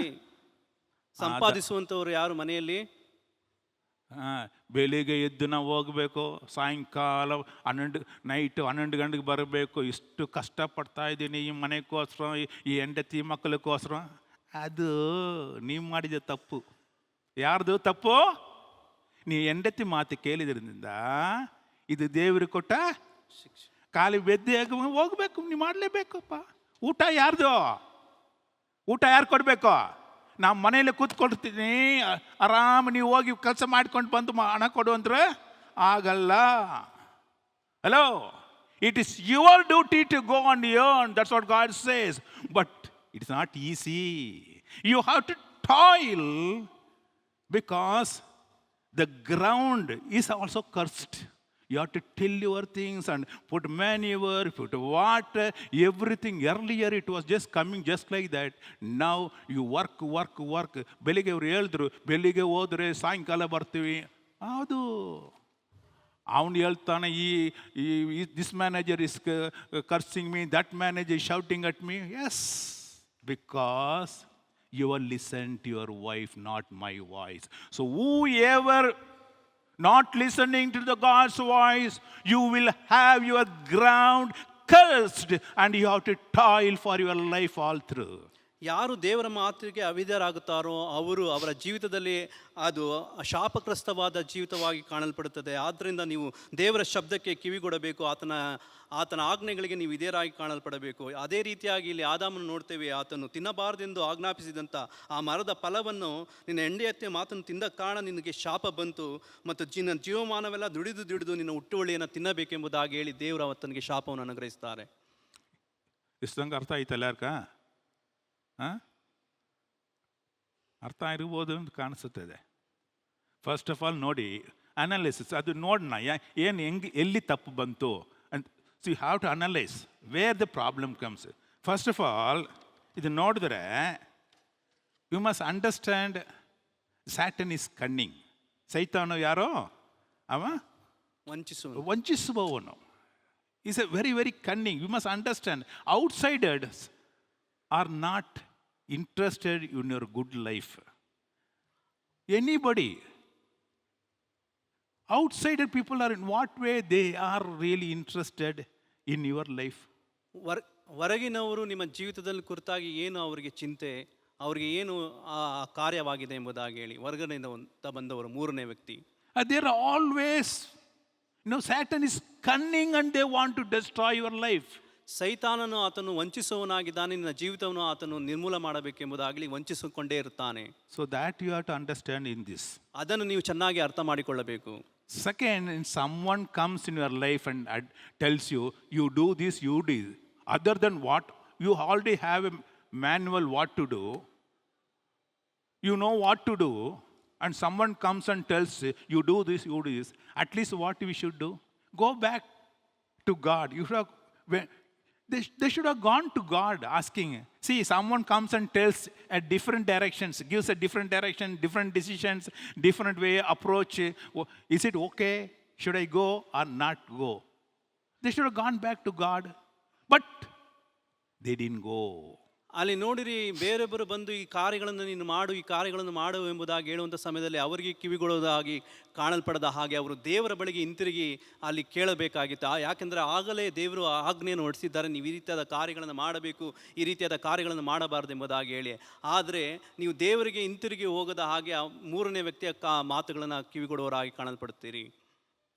ಸಂಪಾದಿಸುವಂಥವ್ರು ಯಾರು ಮನೆಯಲ್ಲಿ? ಬೆಳಿಗ್ಗೆ ಎದ್ದು ನಾವು ಹೋಗಬೇಕು, ಸಾಯಂಕಾಲ ನೈಟ್ 12 ಗಂಟೆಗೆ ಬರಬೇಕು. ಇಷ್ಟು ಕಷ್ಟಪಡ್ತಾ ಇದ್ದೀನಿ ಈ ಮನೆಗೋಸ್ಕರ, ಈ ಹೆಂಡತಿ ಮಕ್ಕಳಿಗೋಸ್ಕರ. ಅದು ನೀವು ಮಾಡಿದ ತಪ್ಪು. ಯಾರ್ದು ತಪ್ಪು? ನೀವು ಹೆಂಡತಿ ಮಾತು ಕೇಳಿದ್ರಿಂದ ಇದು ದೇವರು ಕೊಟ್ಟ ಖಾಲಿ ಬೆದ್ದೆ ಹೋಗ್ಬೇಕು, ನೀವು ಮಾಡಲೇಬೇಕಪ್ಪ. ಊಟ ಯಾರ್ದು? ಊಟ ಯಾರು ಕೊಡಬೇಕು? ನಾವು ಮನೇಲಿ ಕೂತ್ಕೊಳ್ತೀನಿ, ಆರಾಮ ನೀವು ಹೋಗಿ ಕೆಲಸ ಮಾಡ್ಕೊಂಡು ಬಂದು ಹಣ ಕೊಡು ಅಂದ್ರೆ ಆಗಲ್ಲ. Hello, it is your duty to go on earn. That's what God says. But it's not easy. You have to toil because the ground is also cursed. You have to till your things and put manure, put water, everything. Earlier it was just coming just like that. Now you work. ಬೆಳಿಗ್ಗೆ ಅವ್ರು ಹೇಳಿದ್ರು, ಬೆಳಿಗ್ಗೆ ಹೋದ್ರೆ ಸಾಯಂಕಾಲ ಬರ್ತೀವಿ. ಅದು ಅವನು ಹೇಳ್ತಾನೆ, this manager is cursing me, that manager is shouting at me. Yes, because you will listen to your wife, not my voice. So whoever not listening to the God's voice, you will have your ground cursed and you have to toil for your life all through. ಯಾರು ದೇವರ ಮಾತಿಗೆ ಅವಿಧೇಯರಾಗುತ್ತಾರೋ ಅವರು ಅವರ ಜೀವಿತದಲ್ಲಿ ಅದು ಶಾಪಗ್ರಸ್ತವಾದ ಜೀವಿತವಾಗಿ ಕಾಣಲ್ಪಡುತ್ತದೆ. ಆದ್ದರಿಂದ ನೀವು ದೇವರ ಶಬ್ದಕ್ಕೆ ಕಿವಿಗೊಡಬೇಕು, ಆತನ ಆಜ್ಞೆಗಳಿಗೆ ನೀವು ವಿಧೇಯರಾಗಿ ಕಾಣಲ್ಪಡಬೇಕು. ಅದೇ ರೀತಿಯಾಗಿ ಇಲ್ಲಿ ಆದಾಮನ್ನು ನೋಡ್ತೇವೆ. ಆತನು ತಿನ್ನಬಾರದೆಂದು ಆಜ್ಞಾಪಿಸಿದಂಥ ಆ ಮರದ ಫಲವನ್ನು ನಿನ್ನ ಹೆಂಡತಿಯ ಮಾತನ್ನು ತಿಂದ ಕಾರಣ ನಿನಗೆ ಶಾಪ ಬಂತು ಮತ್ತು ನಿನ್ನ ಜೀವಮಾನವೆಲ್ಲ ದುಡಿದು ನಿನ್ನ ಹುಟ್ಟುವಳಿಯನ್ನು ತಿನ್ನಬೇಕೆಂಬುದಾಗಿ ಹೇಳಿ ದೇವರು ಆತನಿಗೆ ಶಾಪವನ್ನು ಅನುಗ್ರಹಿಸ್ತಾರೆ. ಇಷ್ಟಂಗೆ ಅರ್ಥ ಆಯ್ತಲ್ಲ ಯಾರ್ಕ? ಅರ್ಥ ಇರ್ಬೋದು ಅಂತ ಕಾಣಿಸುತ್ತದೆ. ಫಸ್ಟ್ ಆಫ್ ಆಲ್ ನೋಡಿ, ಅನಾಲಿಸಿಸ್ ಅದು ನೋಡೋಣ, ಏನು ಎಲ್ಲಿ ತಪ್ಪು ಬಂತು ಅಂತ. So you have to analyse where the problem comes. First of all ಇದು ನೋಡಿದ್ರೆ you must understand Satan is cunning. ಸೈತಾನು ಯಾರೋ? ಅವ ವಂಚಿಸುವವನು. Is a very very cunning. You must understand outsiders are not interested in your good life. Anybody, outsider people are in what way they are really interested in your life? ಹೊರಗಿನವರು ನಿಮ್ಮ ಜೀವಿತದಲ್ಲಿ ಕುರಿತಾಗಿ ಏನು ಅವರಿಗೆ ಚಿಂತೆ, ಅವರಿಗೆ ಏನು ಆ ಕಾರ್ಯವಾಗಿದೆ ಎಂಬುದಾಗಿ ಹೇಳಿ ಹೊರಗಡೆಯಿಂದ ಬಂದವರು ಮೂರನೇ ವ್ಯಕ್ತಿ. They are always, Satan is cunning and they want to destroy your life. ಸೈತಾನನು ಆತನು ವಂಚಿಸುವವನಾಗಿದ್ದಾನೆ, ನಿನ್ನ ಜೀವಿತವನ್ನು ಆತನು ನಿರ್ಮೂಲ ಮಾಡಬೇಕೆಂಬುದಾಗಲಿ ವಂಚಿಸಿಕೊಂಡೇ ಇರುತ್ತಾನೆ. So that you have to understand in this. ಅದನ್ನು ನೀವು ಚೆನ್ನಾಗಿ ಅರ್ಥ ಮಾಡಿಕೊಳ್ಳಬೇಕು. Second, when someone comes in your life and tells you, you do this, you do this, other than what you already have a manual what to do, you know what to do, and someone comes and tells you do this, you do this, at least what we should do? Go back to God. You should have, they should have gone to God asking. See, someone comes and tells a different directions, gives a different direction, different decisions, different way approach. Is it okay? Should I go or not go? They should have gone back to God, but they didn't go. ಅಲ್ಲಿ ನೋಡಿರಿ, ಬೇರೊಬ್ಬರು ಬಂದು ಈ ಕಾರ್ಯಗಳನ್ನು ನೀನು ಮಾಡು, ಈ ಕಾರ್ಯಗಳನ್ನು ಮಾಡು ಎಂಬುದಾಗಿ ಹೇಳುವಂಥ ಸಮಯದಲ್ಲಿ ಅವರಿಗೆ ಕಿವಿಗೊಡೋದಾಗಿ ಕಾಣಲ್ಪಡದ ಹಾಗೆ ಅವರು ದೇವರ ಬಳಿಗೆ ಹಿಂತಿರುಗಿ ಅಲ್ಲಿ ಕೇಳಬೇಕಾಗಿತ್ತು. ಯಾಕೆಂದರೆ ಆಗಲೇ ದೇವರು ಆಜ್ಞೆಯನ್ನು ಹೊರಡಿಸಿದ್ದಾರೆ, ನೀವು ಈ ರೀತಿಯಾದ ಕಾರ್ಯಗಳನ್ನು ಮಾಡಬೇಕು, ಈ ರೀತಿಯಾದ ಕಾರ್ಯಗಳನ್ನು ಮಾಡಬಾರ್ದು ಎಂಬುದಾಗಿ ಹೇಳಿ. ಆದರೆ ನೀವು ದೇವರಿಗೆ ಹಿಂತಿರುಗಿ ಹೋಗದ ಹಾಗೆ ಮೂರನೇ ವ್ಯಕ್ತಿಯ ಮಾತುಗಳನ್ನು ಕಿವಿಗೊಡುವವರಾಗಿ ಕಾಣಲ್ಪಡುತ್ತೀರಿ.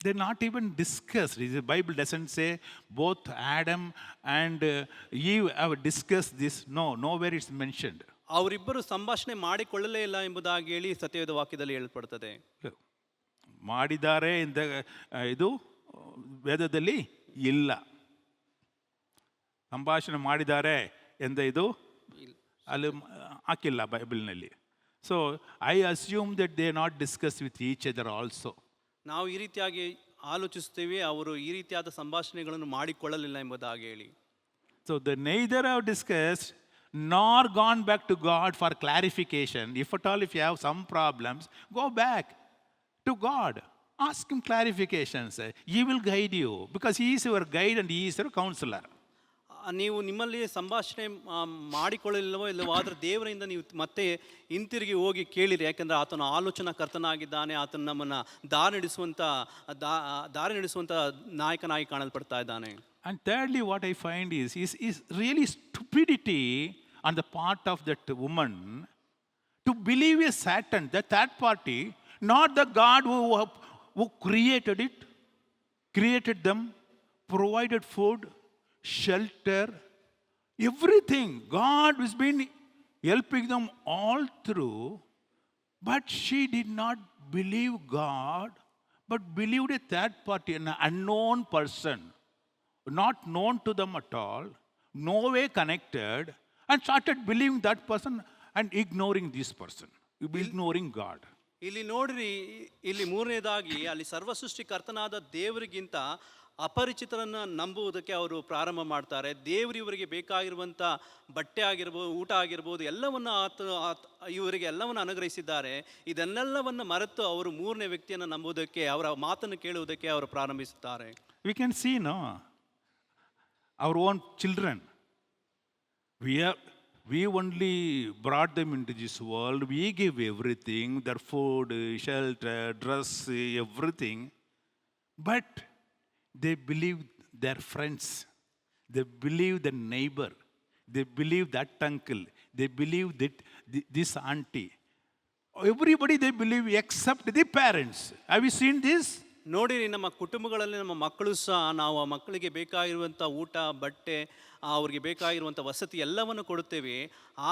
They're not even discussed. The Bible doesn't say both Adam and Eve have discussed this. No, nowhere it's mentioned. ಅವರಿಬ್ಬರು ಸಂಭಾಷಣೆ ಮಾಡಿಕೊಳ್ಳಲೇ ಇಲ್ಲ ಎಂಬುದಾಗಿ ಹೇಳಿ ಸತ್ಯವೇದ ವಾಕ್ಯದಲ್ಲಿ ಹೇಳಲ್ಪಡುತ್ತದೆ. ಮಾಡಿದ್ದಾರೆ ಎಂದ ಇದು ವೇದದಲ್ಲಿ ಇಲ್ಲ. ಸಂಭಾಷಣೆ ಮಾಡಿದ್ದಾರೆ ಎಂದ ಇದು ಅಲ್ಲಿ ಹಾಕಿಲ್ಲ ಬೈಬಲ್ನಲ್ಲಿ. So I assume that they not discuss with each other also. ನಾವು ಈ ರೀತಿಯಾಗಿ ಆಲೋಚಿಸುತ್ತೇವೆ, ಅವರು ಈ ರೀತಿಯಾದ ಸಂಭಾಷಣೆಗಳನ್ನು ಮಾಡಿಕೊಳ್ಳಲಿಲ್ಲ ಎಂಬುದಾಗಿ ಹೇಳಿ. So they neither have discussed nor gone back to God for clarification. If at all, if you have some problems, go back to God. Ask Him clarifications. He will guide you because He is your guide and He is your counselor. ನೀವು ನಿಮ್ಮಲ್ಲಿ ಸಂಭಾಷಣೆ ಮಾಡಿಕೊಳ್ಳಲಿಲ್ಲವೋ ಇಲ್ಲವೋ, ಆದರೆ ದೇವರಿಂದ ನೀವು ಮತ್ತೆ ಹಿಂತಿರುಗಿ ಹೋಗಿ ಕೇಳಿರಿ. ಯಾಕೆಂದರೆ ಆತನ ಆಲೋಚನಾ ಕರ್ತನಾಗಿದ್ದಾನೆ, ಆತನ ನಮ್ಮನ್ನು ದಾರಿ ನಡೆಸುವಂಥ ನಾಯಕನಾಗಿ ಕಾಣಲ್ಪಡ್ತಾ ಇದ್ದಾನೆ. And thirdly, what I find is really stupidity on the part of that woman to believe a Satan, the third party, not the God who created them, provided food, shelter, everything. God has been helping them all through, but she did not believe God, but believed a third party, an unknown person, not known to them at all, no way connected, and started believing that person and ignoring this person, ignoring God. ಇಲ್ಲಿ ನೋಡ್ರಿ, ಇಲ್ಲಿ ಮೂರನೇದಾಗಿ ಅಲ್ಲಿ ಸರ್ವಸೃಷ್ಟಿಕರ್ತನಾದ ದೇವರಿಗಿಂತ ಅಪರಿಚಿತರನ್ನು ನಂಬುವುದಕ್ಕೆ ಅವರು ಪ್ರಾರಂಭ ಮಾಡ್ತಾರೆ. ದೇವರು ಇವರಿಗೆ ಬೇಕಾಗಿರುವಂಥ ಬಟ್ಟೆ ಆಗಿರ್ಬೋದು, ಊಟ ಆಗಿರ್ಬೋದು, ಎಲ್ಲವನ್ನು ಇವರಿಗೆ ಎಲ್ಲವನ್ನು ಅನುಗ್ರಹಿಸಿದ್ದಾರೆ. ಇದನ್ನೆಲ್ಲವನ್ನು ಮರೆತು ಅವರು ಮೂರನೇ ವ್ಯಕ್ತಿಯನ್ನು ನಂಬುವುದಕ್ಕೆ, ಅವರ ಮಾತನ್ನು ಕೇಳುವುದಕ್ಕೆ ಅವರು ಪ್ರಾರಂಭಿಸುತ್ತಾರೆ. We can see, no, our own children. We only brought them into this world. We give everything, their food, shelter, dress, everything. But they believe their friends. They believe the neighbor. They believe that uncle. They believe that this auntie. Everybody they believe except the parents. Have you seen this? ನೋಡಿರಿ, ನಮ್ಮ ಕುಟುಂಬಗಳಲ್ಲಿ ನಮ್ಮ ಮಕ್ಕಳು ಸಹ ನಾವು ಆ ಮಕ್ಕಳಿಗೆ ಬೇಕಾಗಿರುವಂಥ ಊಟ, ಬಟ್ಟೆ, ಅವ್ರಿಗೆ ಬೇಕಾಗಿರುವಂಥ ವಸತಿ ಎಲ್ಲವನ್ನು ಕೊಡುತ್ತೇವೆ.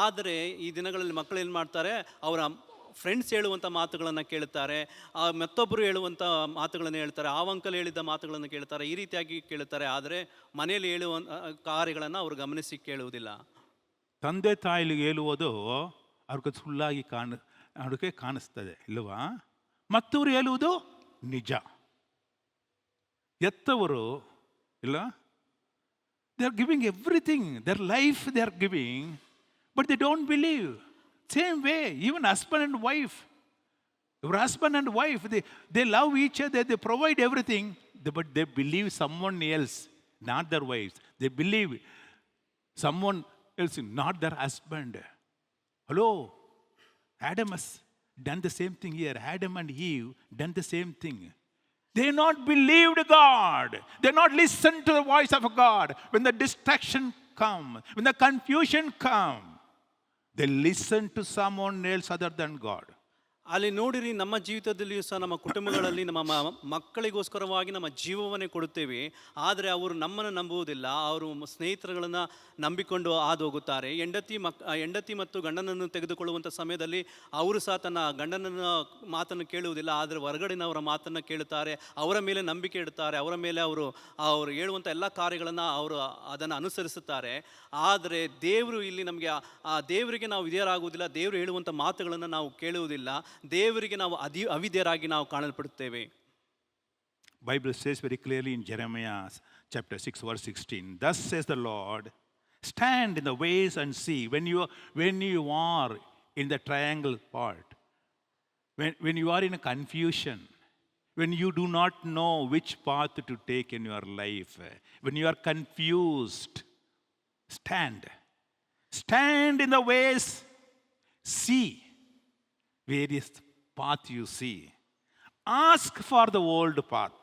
ಆದರೆ ಈ ದಿನಗಳಲ್ಲಿ ಮಕ್ಕಳು ಏನು ಮಾಡ್ತಾರೆ, ಅವರ ಫ್ರೆಂಡ್ಸ್ ಹೇಳುವಂಥ ಮಾತುಗಳನ್ನು ಕೇಳುತ್ತಾರೆ, ಮತ್ತೊಬ್ಬರು ಹೇಳುವಂಥ ಮಾತುಗಳನ್ನು ಹೇಳ್ತಾರೆ, ಆ ಅಂಕಲ್ ಹೇಳಿದ್ದ ಮಾತುಗಳನ್ನು ಕೇಳ್ತಾರೆ, ಈ ರೀತಿಯಾಗಿ ಕೇಳುತ್ತಾರೆ. ಆದರೆ ಮನೆಯಲ್ಲಿ ಹೇಳುವ ಕಾರ್ಯಗಳನ್ನು ಅವರು ಗಮನಿಸಿ ಕೇಳುವುದಿಲ್ಲ. ತಂದೆ ತಾಯಿಗೆ ಹೇಳುವುದು ಅವ್ರಿಗೆ ಸುಳ್ಳಾಗಿ ಅವ್ರಿಗೆ ಕಾಣಿಸ್ತದೆ ಇಲ್ವಾ? ಮತ್ತವರು ಹೇಳುವುದು ನಿಜ. ಎತ್ತವರು ಇಲ್ಲ, they are giving everything, their life they are giving, but they don't believe. Same way even husband and wife. Your husband and wife, they love each other, they provide everything, but they believe someone else, not their wives. They believe someone else, not their husband. Hello? Adam has done the same thing here. Adam and Eve done the same thing. They not believed God. They not listened to the voice of God. When the distraction come, when the confusion come, they listen to someone else other than God. ಅಲ್ಲಿ ನೋಡಿರಿ, ನಮ್ಮ ಜೀವಿತದಲ್ಲಿಯೂ ಸಹ ನಮ್ಮ ಕುಟುಂಬಗಳಲ್ಲಿ ನಮ್ಮ ಮಕ್ಕಳಿಗೋಸ್ಕರವಾಗಿ ನಮ್ಮ ಜೀವವನ್ನೇ ಕೊಡುತ್ತೇವೆ. ಆದರೆ ಅವರು ನಮ್ಮನ್ನು ನಂಬುವುದಿಲ್ಲ. ಅವರು ಸ್ನೇಹಿತರುಗಳನ್ನು ನಂಬಿಕೊಂಡು ಹಾದು ಹೋಗುತ್ತಾರೆ. ಹೆಂಡತಿ ಮತ್ತು ಗಂಡನನ್ನು ತೆಗೆದುಕೊಳ್ಳುವಂಥ ಸಮಯದಲ್ಲಿ ಅವರು ಸಹ ತನ್ನ ಗಂಡನ ಮಾತನ್ನು ಕೇಳುವುದಿಲ್ಲ. ಆದರೆ ಹೊರಗಡೆನವರ ಮಾತನ್ನು ಕೇಳುತ್ತಾರೆ, ಅವರ ಮೇಲೆ ನಂಬಿಕೆ ಇಡುತ್ತಾರೆ, ಅವರ ಮೇಲೆ ಅವರು ಹೇಳುವಂಥ ಎಲ್ಲ ಕಾರ್ಯಗಳನ್ನು ಅವರು ಅದನ್ನು ಅನುಸರಿಸುತ್ತಾರೆ. ಆದರೆ ದೇವರು ಇಲ್ಲಿ ನಮಗೆ ಆ ದೇವರಿಗೆ ನಾವು ವಿಧೇಯರಾಗುವುದಿಲ್ಲ, ದೇವರು ಹೇಳುವಂಥ ಮಾತುಗಳನ್ನು ನಾವು ಕೇಳುವುದಿಲ್ಲ, ದೇವರಿಗೆ ನಾವು ಅವಿಧೇಯರಾಗಿ ನಾವು ಕಾಣಲ್ಪಡುತ್ತೇವೆ. Bible says very clearly in Jeremiah chapter 6 verse 16, thus says the Lord, stand in the ways and see. When you are in the triangle part, when you are in a confusion, when you do not know which path to take in your life, when you are confused, stand in the ways, see various path you see. Ask for the old path.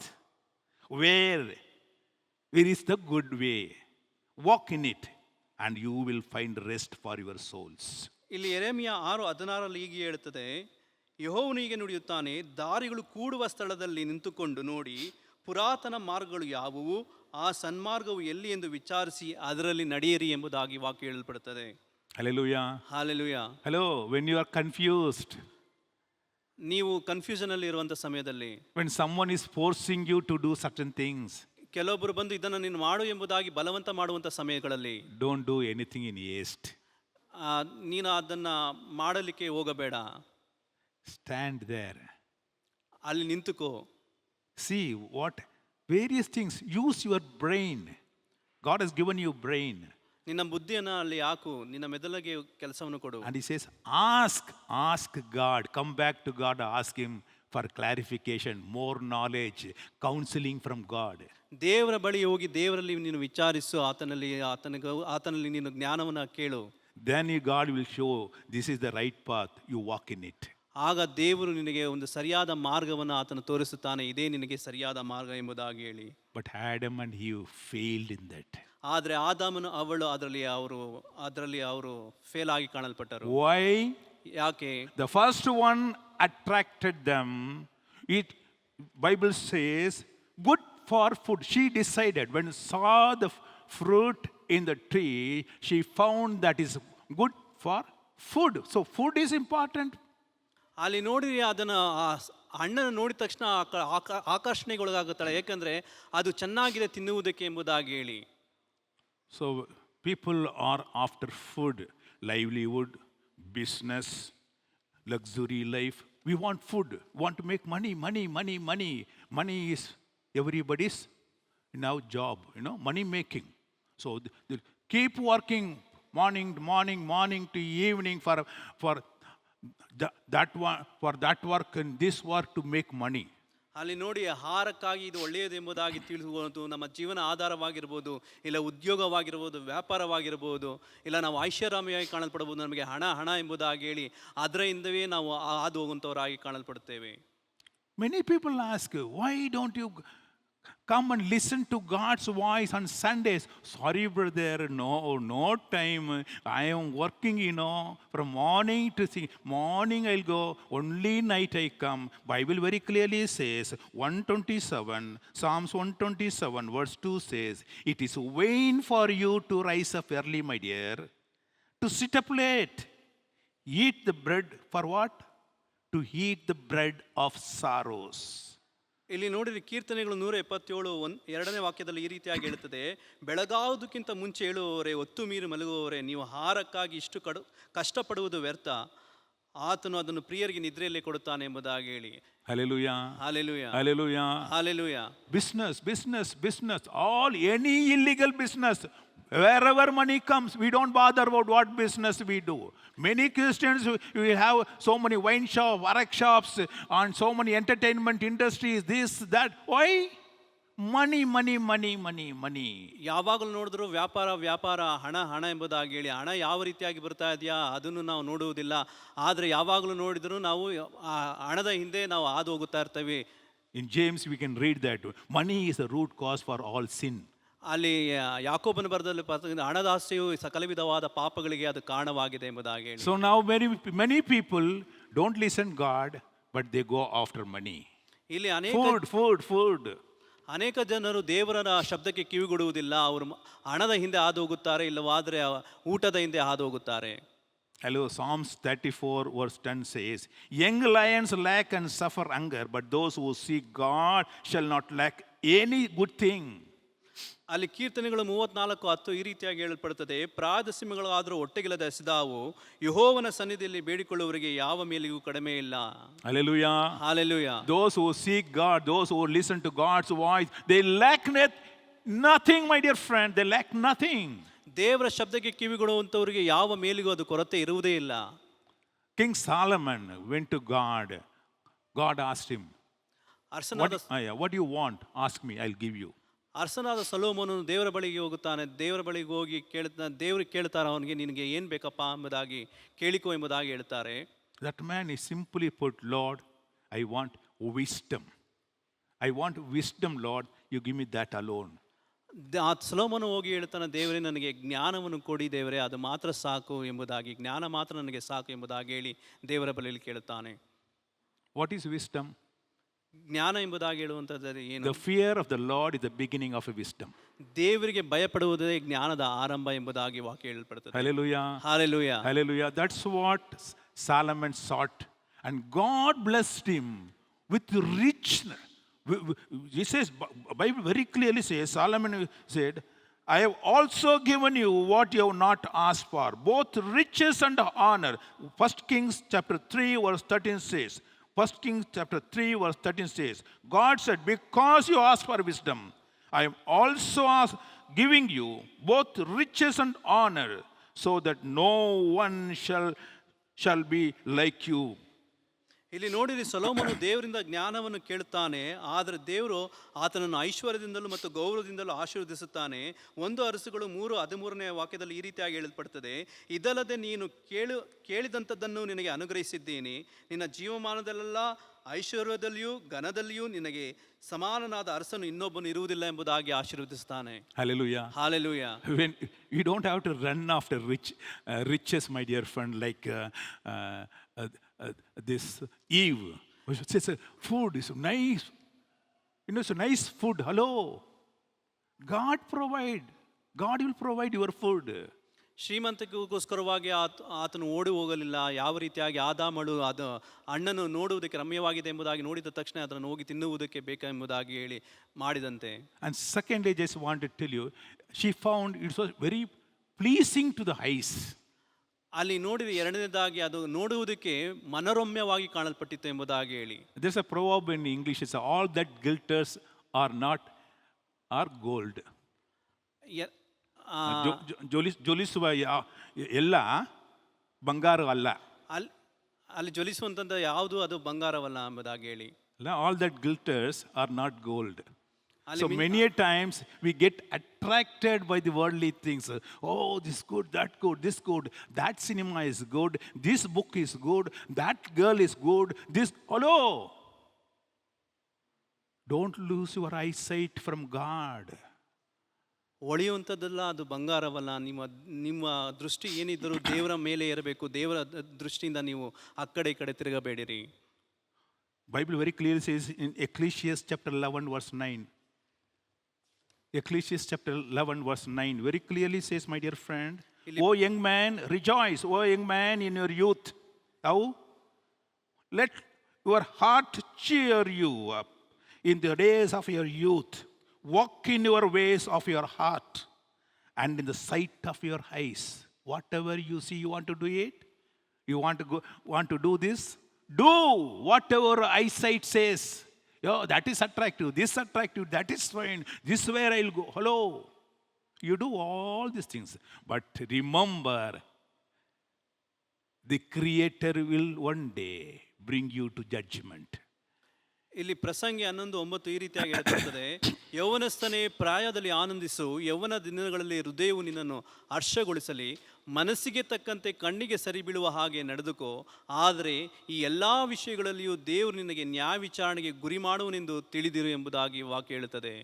Where is the good way? Walk in it, and you will find rest for your souls. ಇಲ್ಲಿ ಯೆರೆಮೀಯ 6:16 ಹೀಗೆ ಹೇಳುತ್ತದೆ, ಯೆಹೋವನು ಹೀಗೆ ನುಡಿಯುತ್ತಾನೆ, ದಾರಿಗಳು ಕೂಡುವ ಸ್ಥಳದಲ್ಲಿ ನಿಂತುಕೊಂಡು ನೋಡಿ, ಪುರಾತನ ಮಾರ್ಗಗಳು ಯಾವುವು, ಆ ಸನ್ಮಾರ್ಗವು ಎಲ್ಲಿ ಎಂದು ವಿಚಾರಿಸಿ ಅದರಲ್ಲಿ ನಡೆಯಿರಿ ಎಂಬುದಾಗಿ ವಾಕ್ಯ ಹೇಳಲ್ಪಡುತ್ತದೆ. Hallelujah. Hallelujah. Hello, when you are confused, ನೀವು ಕನ್ಫ್ಯೂಷನ್ ಅಲ್ಲಿ ಇರುವಂತ ಸಮಯದಲ್ಲಿ, when someone is forcing you to do certain things, ಕೆಲವೊಬ್ಬರು ಬಂದು ಇದನ್ನು ನೀನು ಮಾಡು ಎಂಬುದಾಗಿ ಬಲವಂತ ಮಾಡುವಂತ ಸಮಯಗಳಲ್ಲಿ, don't do anything in haste. ನೀನು ಅದನ್ನ ಮಾಡಲಿಕ್ಕೆ ಹೋಗಬೇಡ. Stand there. ಅಲ್ಲಿ ನಿಂತುಕೋ. See what various things. Use your brain. God has given you brain. ನಿನ್ನ ಬುದ್ಧಿಯನ್ನು ಅಲ್ಲಿ ಹಾಕು, ನಿನ್ನ ಮೆದುಳಿಗೆ ಕೆಲಸವನ್ನು ಕೊಡು. And he says, ask God. Come back to God. Ask him for clarification, more knowledge, counseling from God. ದೇವರ ಬಳಿ ಹೋಗಿ ದೇವರಲ್ಲಿ ನೀನು ವಿಚಾರಿಸು, ಆತನಲ್ಲಿ ನೀನು ಜ್ಞಾನವನ್ನು ಕೇಳು. Then God will show this is the right path. You walk in it. ಆಗ ದೇವರು ನಿನಗೆ ಒಂದು ಸರಿಯಾದ ಮಾರ್ಗವನ್ನು ಆತನು ತೋರಿಸುತ್ತಾನೆ, ಇದೇ ನಿನಗೆ ಸರಿಯಾದ ಮಾರ್ಗ ಎಂಬುದಾಗಿ ಹೇಳಿ. But Adam and Eve failed in that. ಆದರೆ ಆದಾಮನು ಅವಳು ಅದರಲ್ಲಿ ಅವರು ಫೇಲ್ ಆಗಿ ಕಾಣಲ್ಪಟ್ಟರು. Why? ಯಾಕೆ? The first one attracted them. Bible says good for food. She decided when saw the fruit in the tree, she found that is good for food. So food is important. ಅಲ್ಲಿ ನೋಡಿ ಅದನ್ನ ಹಣ್ಣನ್ನು ನೋಡಿದ ತಕ್ಷಣ ಆಕರ್ಷಣೆಗೊಳಗಾಗುತ್ತಾಳೆ, ಯಾಕಂದ್ರೆ ಅದು ಚೆನ್ನಾಗಿದೆ ತಿನ್ನುವುದಕ್ಕೆ ಎಂಬುದಾಗಿ ಹೇಳಿ. So people are after food, livelihood, business, luxury life. We want food. We want to make money. Money is everybody's now job, money making. So they keep working morning to evening for that work and this work to make money. ಅಲ್ಲಿ ನೋಡಿ, ಆಹಾರಕ್ಕಾಗಿ ಇದು ಒಳ್ಳೆಯದು ಎಂಬುದಾಗಿ ತಿಳಿಸುವುದು ನಮ್ಮ ಜೀವನ ಆಧಾರವಾಗಿರ್ಬೋದು, ಇಲ್ಲ ಉದ್ಯೋಗವಾಗಿರ್ಬೋದು, ವ್ಯಾಪಾರವಾಗಿರ್ಬೋದು, ಇಲ್ಲ ನಾವು ಐಷಾರಾಮಿಯಾಗಿ ಕಾಣಲ್ಪಡಬಹುದು. ನಮಗೆ ಹಣ ಎಂಬುದಾಗಿ ಹೇಳಿ ಅದರಿಂದವೇ ನಾವು ಹಾದು ಹೋಗುವಂಥವರಾಗಿ ಕಾಣಲ್ಪಡುತ್ತೇವೆ. Many people ask, why don't you Come and listen to God's voice on Sundays. Sorry, brother, no time. I am working, from morning to see. Morning I'll go, only night I come. Bible very clearly says, 127, Psalms 127, verse 2 says, it is vain for you to rise up early, my dear, to sit up late. Eat the bread for what? To eat the bread of sorrows. ಇಲ್ಲಿ ನೋಡಿರಿ, ಕೀರ್ತನೆಗಳು 177 2ನೇ ವಾಕ್ಯದಲ್ಲಿ ಈ ರೀತಿಯಾಗಿ ಹೇಳುತ್ತದೆ, ಬೆಳಗಾವುದಕ್ಕಿಂತ ಮುಂಚೆ ಹೇಳುವವರೇ, ಒತ್ತು ಮೀರಿ ಮಲಗುವವರೇ, ನೀವು ಆಹಾರಕ್ಕಾಗಿ ಇಷ್ಟು ಕಷ್ಟಪಡುವುದು ವ್ಯರ್ಥ, ಆತನು ಅದನ್ನು ಪ್ರಿಯರಿಗೆ ನಿದ್ರೆಯಲ್ಲೇ ಕೊಡುತ್ತಾನೆ ಎಂಬುದಾಗಿ ಹೇಳಿ. Hallelujah. Hallelujah. Hallelujah. Hallelujah. Business, all any illegal business. Wherever money comes, we don't bother about what business we do. Many Christians, we have so many wine shops, workshops, and so many entertainment industries, this, that. Why? Money. ಯಾವಾಗಲೂ ನೋಡಿದ್ರು ವ್ಯಾಪಾರ, ಹಣ ಎಂಬುದಾಗಿ ಹೇಳಿ, ಹಣ ಯಾವ ರೀತಿಯಾಗಿ ಬರ್ತಾ ಇದೆಯಾ ಅದನ್ನು ನಾವು ನೋಡುವುದಿಲ್ಲ. ಆದರೆ ಯಾವಾಗಲೂ ನೋಡಿದ್ರು ನಾವು ಆ ಹಣದ ಹಿಂದೆ ನಾವು ಹಾದು ಹೋಗುತ್ತಾ ಇರ್ತೇವೆ. In James we can read that money is the root cause for all sin. ಅಲ್ಲಿ ಯಾಕೋಬನ ಬರೆದಲ್ಲಿ ಹಣದ ಆಸೆಯು ಸಕಲ ವಿಧವಾದ ಪಾಪಗಳಿಗೆ ಅದು ಕಾರಣವಾಗಿದೆ ಎಂಬುದಾಗಿ ಹೇಳಿ. So now many people don't listen God, but they go after money. ಇಲ್ಲಿ food. ಅನೇಕ ಜನರು ದೇವರ ಶಬ್ದಕ್ಕೆ ಕಿವಿಗೊಡುವುದಿಲ್ಲ. ಅವರು ಹಣದ ಹಿಂದೆ ಹಾದು ಹೋಗುತ್ತಾರೆ, ಇಲ್ಲವಾದರೆ ಊಟದ ಹಿಂದೆ ಹಾದು ಹೋಗುತ್ತಾರೆ. Hello, Psalms 34 verse 10 says, young lions lack and suffer hunger, but those who seek God shall not lack any good thing. ಅಲ್ಲಿ ಕೀರ್ತನೆಗಳು 34:10 ಈ ರೀತಿಯಾಗಿ ಹೇಳಲ್ಪಡುತ್ತದೆ, ಪ್ರಾಯದ ಸಿಂಹಗಳಾದರೂ ಹೊಟ್ಟೆಗಿಲ್ಲದೆ ಹಸಿದಾವು, ಯೆಹೋವನ ಸನ್ನಿಧಿಯಲ್ಲಿ ಬೇಡಿಕೊಳ್ಳುವವರಿಗೆ ಯಾವ ಮೇಲೆಯೂ ಕಡಿಮೆ ಇಲ್ಲ. Hallelujah. Hallelujah. Those who seek God, those who listen to God's voice, they lack nothing, my dear friend. They lack nothing. ದೇವರ ಶಬ್ದಕ್ಕೆ ಕಿವಿಗೊಡುವಂತವರಿಗೆ ಯಾವ ಮೇಲಿಗೂ ಅದು ಕೊರತೆ ಇರುವುದೇ ಇಲ್ಲ. King Solomon went to God. God asked him, what do you want? Ask me, I'll give you. ಅರಸನಾದ ಸೊಲೊಮೋನನು ದೇವರ ಬಳಿಗೆ ಹೋಗುತ್ತಾನೆ. ದೇವರ ಬಳಿಗೆ ಹೋಗಿ ದೇವರಿಗೆ ಕೇಳ್ತಾರೆ, ಅವನಿಗೆ ನಿನಗೆ ಏನು ಬೇಕಪ್ಪ ಎಂಬುದಾಗಿ ಕೇಳಿಕೋ ಎಂಬುದಾಗಿ ಹೇಳ್ತಾರೆ. That man is simply put, Lord, I want wisdom. I want wisdom, Lord. You give me that alone. ಆ ಸೊಲೊಮೋನನು ಹೋಗಿ ಹೇಳ್ತಾನೆ, ದೇವರೇ ನನಗೆ ಜ್ಞಾನವನ್ನು ಕೊಡಿ ದೇವರೇ, ಅದು ಮಾತ್ರ ಸಾಕು ಎಂಬುದಾಗಿ, ಜ್ಞಾನ ಮಾತ್ರ ನನಗೆ ಸಾಕು ಎಂಬುದಾಗಿ ಹೇಳಿ ದೇವರ ಬಳಿಯಲ್ಲಿ ಕೇಳುತ್ತಾನೆ. What is wisdom? ಜ್ಞಾನ ಎಂಬುದಾಗಿ ಹೇಳುವಂಥದ್ದು ಏನು? The fear of the Lord is the beginning of wisdom. ದೇವರಿಗೆ ಭಯಪಡುವುದೇ ಜ್ಞಾನದ ಆರಂಭ ಎಂಬುದಾಗಿ ವಾಕ್ಯ ಹೇಳಲ್ಪಡುತ್ತದೆ. Hallelujah. Hallelujah. Hallelujah. That's what Solomon sought, and God blessed him with richness. He says, Bible very clearly says, Solomon said, I have also given you what you have not asked for, both riches and honor. 1 Kings chapter 3 verse 13 says, 1 Kings chapter 3 verse 13 says, God said, because you asked for wisdom, I am also giving you both riches and honor, so that no one shall be like you. ಇಲ್ಲಿ ನೋಡಿರಿ, ಸೊಲೊಮೋನನು ದೇವರಿಂದ ಜ್ಞಾನವನ್ನು ಕೇಳುತ್ತಾನೆ, ಆದರೆ ದೇವರು ಆತನನ್ನು ಐಶ್ವರ್ಯದಿಂದಲೂ ಮತ್ತು ಗೌರವದಿಂದಲೂ ಆಶೀರ್ವದಿಸುತ್ತಾನೆ. 1 ಅರಸುಗಳು 3:13ನೇ ವಾಕ್ಯದಲ್ಲಿ ಈ ರೀತಿಯಾಗಿ ಹೇಳಲ್ಪಡುತ್ತದೆ, ಇದಲ್ಲದೆ ನೀನು ಕೇಳಿದಂಥದ್ದನ್ನು ನಿನಗೆ ಅನುಗ್ರಹಿಸಿದ್ದೀನಿ, ನಿನ್ನ ಜೀವಮಾನದಲ್ಲೆಲ್ಲ ಐಶ್ವರ್ಯದಲ್ಲಿಯೂ ಘನದಲ್ಲಿಯೂ ನಿನಗೆ ಸಮಾನನಾದ ಅರಸನು ಇನ್ನೊಬ್ಬನು ಇರುವುದಿಲ್ಲ ಎಂಬುದಾಗಿ ಆಶೀರ್ವದಿಸುತ್ತಾನೆ. Hallelujah. Hallelujah. When you don't have to run after riches, my dear friend, like this Eve. Says food is nice. It's a nice food. Hello. God will provide your food. ಶ್ರೀಮಂತಿಕೆಗೋಸ್ಕರವಾಗಿ ಆತನು ಓಡಿ ಹೋಗಲಿಲ್ಲ. ಯಾವ ರೀತಿಯಾಗಿ ಆದಾಮಳು ಅದು ಹಣ್ಣನ್ನು ನೋಡುವುದಕ್ಕೆ ರಮ್ಯವಾಗಿದೆ ಎಂಬುದಾಗಿ ನೋಡಿದ ತಕ್ಷಣ ಅದನ್ನು ಹೋಗಿ ತಿನ್ನುವುದಕ್ಕೆ ಬೇಕಾಗುವುದಾಗಿ ಹೇಳಿ ಮಾಡಿದಂತೆ. And secondly, I just want to tell you, she found it was very pleasing to the eyes. ಅಲ್ಲಿ ನೋಡಿದ ಎರಡನೇದಾಗಿ ಅದು ನೋಡುವುದಕ್ಕೆ ಮನೋರಮ್ಯವಾಗಿ ಕಾಣಲ್ಪಟ್ಟಿತ್ತು ಎಂಬುದಾಗಿ ಹೇಳಿ. There's a proverb in English, it's all that glitters are gold. ಜ್ವಲಿಸುವ ಎಲ್ಲ ಬಂಗಾರ ಅಲ್ಲ. ಅಲ್ಲಿ ಜ್ವಲಿಸುವಂತ ಯಾವುದು ಅದು ಬಂಗಾರವಲ್ಲ ಎಂಬುದಾಗಿ ಹೇಳಿ. All that glitters are not gold. So many times we get attracted by the worldly things. Oh, this good, that good, this good, that cinema is good, this book is good, that girl is good, this. Hello. Don't lose your eyesight from God. ಹೊಳೆಯುವಂಥದ್ದಲ್ಲ, ಅದು ಬಂಗಾರವಲ್ಲ. ನಿಮ್ಮ ದೃಷ್ಟಿ ಏನಿದ್ದರೂ ದೇವರ ಮೇಲೆ ಇರಬೇಕು. ದೇವರ ದೃಷ್ಟಿಯಿಂದ ನೀವು ಆ ಕಡೆ ಈ ಕಡೆ ತಿರುಗಬೇಡಿರಿ. Bible very clearly says in Ecclesiastes chapter 11 verse 9. Ecclesiastes chapter 11 verse 9 very clearly says, my dear friend, O young man, rejoice, O young man, in your youth. How? Let your heart cheer you up in the days of your youth. Walk in your ways of your heart and in the sight of your eyes. Whatever you see, you want to do it? You want to do this? Do whatever eyesight says. Yo, that is attractive, this attractive, that is fine, this where I'll go. Hello. You do all these things. But remember, the Creator will one day bring you to judgment. ಇಲ್ಲಿ ಪ್ರಸಂಗಿ 11:9 ಈ ರೀತಿಯಾಗಿ ಹೇಳ್ತಿರ್ತದೆ, ಯೌವನಸ್ಥನೇ ಪ್ರಾಯದಲ್ಲಿ ಆನಂದಿಸು, ಯೌವನ ದಿನಗಳಲ್ಲಿ ಹೃದಯವು ನಿನ್ನನ್ನು ಹರ್ಷಗೊಳಿಸಲಿ, ಮನಸ್ಸಿಗೆ ತಕ್ಕಂತೆ ಕಣ್ಣಿಗೆ ಸರಿ ಬೀಳುವ ಹಾಗೆ ನಡೆದುಕೋ, ಆದರೆ ಈ ಎಲ್ಲ ವಿಷಯಗಳಲ್ಲಿಯೂ ದೇವರು ನಿನಗೆ ನ್ಯಾಯ ವಿಚಾರಣೆಗೆ ಗುರಿ ಮಾಡುವನೆಂದು ತಿಳಿದಿರು ಎಂಬುದಾಗಿ ವಾಕ್ಯ ಹೇಳುತ್ತದೆ.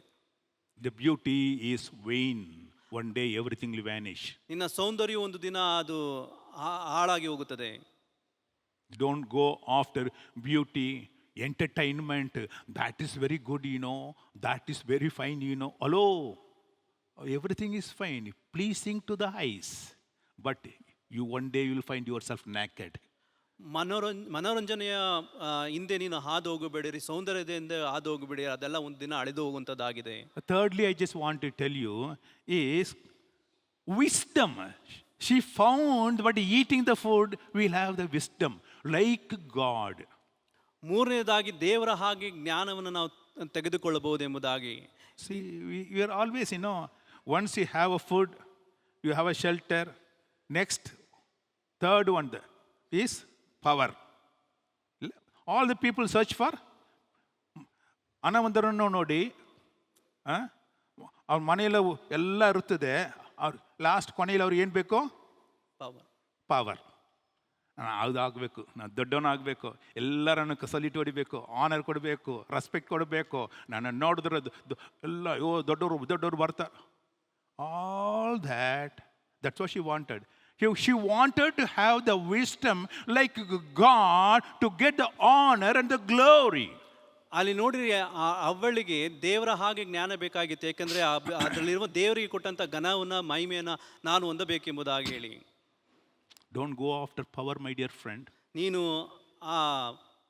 The beauty is vain. One day everything will vanish. ನಿನ್ನ ಸೌಂದರ್ಯ ಒಂದು ದಿನ ಅದು ಹಾಳಾಗಿ ಹೋಗುತ್ತದೆ. Don't go after beauty, entertainment. That is very good, that is very fine, Hello, everything is fine, pleasing to the eyes, but you one day you will find yourself naked. ಮನೋರಂಜನೆಯ ಹಿಂದೆ ನೀನು ಹಾದು ಹೋಗಬೇಡಿರಿ, ಸೌಂದರ್ಯದಿಂದ ಹಾದು ಹೋಗಬೇಡಿ, ಅದೆಲ್ಲ ಒಂದು ದಿನ ಅಳೆದು ಹೋಗುವಂಥದ್ದಾಗಿದೆ. Thirdly, I just want to tell you is wisdom. She found, but eating the food will have the wisdom like God. ಮೂರನೇದಾಗಿ ದೇವರ ಹಾಗೆ ಜ್ಞಾನವನ್ನು ನಾವು ತೆಗೆದುಕೊಳ್ಳಬಹುದೆಂಬುದಾಗಿ. See, we are always, once you have a food, you have a shelter. Next, third one is power. All the people search for ಹಣವಂತರನ್ನು ನೋಡಿ, ಅವ್ರ ಮನೆಯಲ್ಲ ಎಲ್ಲ ಇರುತ್ತದೆ, ಅವ್ರ ಲಾಸ್ಟ್ ಕೊನೆಯಲ್ಲಿ ಅವ್ರಿಗೆ ಏನು ಬೇಕು? ಪವರ್. ಅದಾಗಬೇಕು, ನಾನು ದೊಡ್ಡವನಾಗಬೇಕು, ಎಲ್ಲರನ್ನು ಸಲ್ಯೂಟ್ ಹೊಡಿಬೇಕು, ಆನರ್ ಕೊಡಬೇಕು, ರೆಸ್ಪೆಕ್ಟ್ ಕೊಡಬೇಕು, ನಾನು ನೋಡಿದ್ರೆ ಎಲ್ಲ ದೊಡ್ಡವರು ಬರ್ತಾರೆ. All that's what she wanted. She wanted to have the wisdom like God to get the honor and the glory. ಅಲ್ಲಿ ನೋಡಿರಿ, ಅವಳಿಗೆ ದೇವರ ಹಾಗೆ ಜ್ಞಾನ ಬೇಕಾಗಿತ್ತು. ಯಾಕಂದರೆ ಅದರಲ್ಲಿರುವ ದೇವರಿಗೆ ಕೊಟ್ಟಂಥ ಘನವನ್ನು ಮಹಿಮೆಯನ್ನು ನಾನು ಹೊಂದಬೇಕೆಂಬುದಾಗಿ ಹೇಳಿ. Don't go after power, my dear friend. ನೀನು ಆ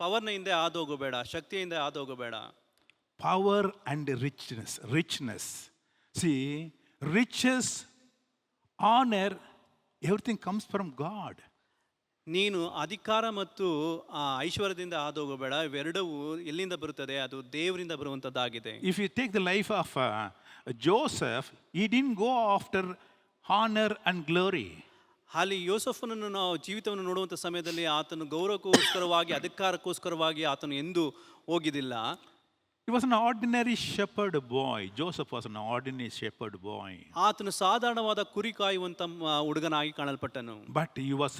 ಪವರ್ನ ಹಿಂದೆ ಹಾದೋಗಬೇಡ, ಶಕ್ತಿಯಿಂದ ಹಾದೋಗಬೇಡ. Power and richness. See, riches, honor, everything comes from God. ನೀನು ಅಧಿಕಾರ ಮತ್ತು ಐಶ್ವರ್ಯದಿಂದ ಹಾದೋಗಬೇಡ. ಇವೆರಡೂ ಎಲ್ಲಿಂದ ಬರುತ್ತದೆ? ಅದು ದೇವರಿಂದ ಬರುವಂಥದ್ದಾಗಿದೆ. If you take the life of Joseph, he didn't go after honor and glory. ಅಲ್ಲಿ ಯೋಸಫನನ್ನು ನಾವು ಜೀವಿತವನ್ನು ನೋಡುವಂಥ ಸಮಯದಲ್ಲಿ ಆತನು ಗೌರವಕ್ಕೋಸ್ಕರವಾಗಿ, ಅಧಿಕಾರಕ್ಕೋಸ್ಕರವಾಗಿ ಆತನು ಎಂದೂ ಹೋಗಿದ್ದಿಲ್ಲ. He was an ordinary shepherd boy. Joseph was an ordinary shepherd boy. ಆತನು ಸಾಧಾರಣವಾದ ಕುರಿ ಕಾಯುವಂಥ ಹುಡುಗನಾಗಿ ಕಾಣಲ್ಪಟ್ಟನು. But he was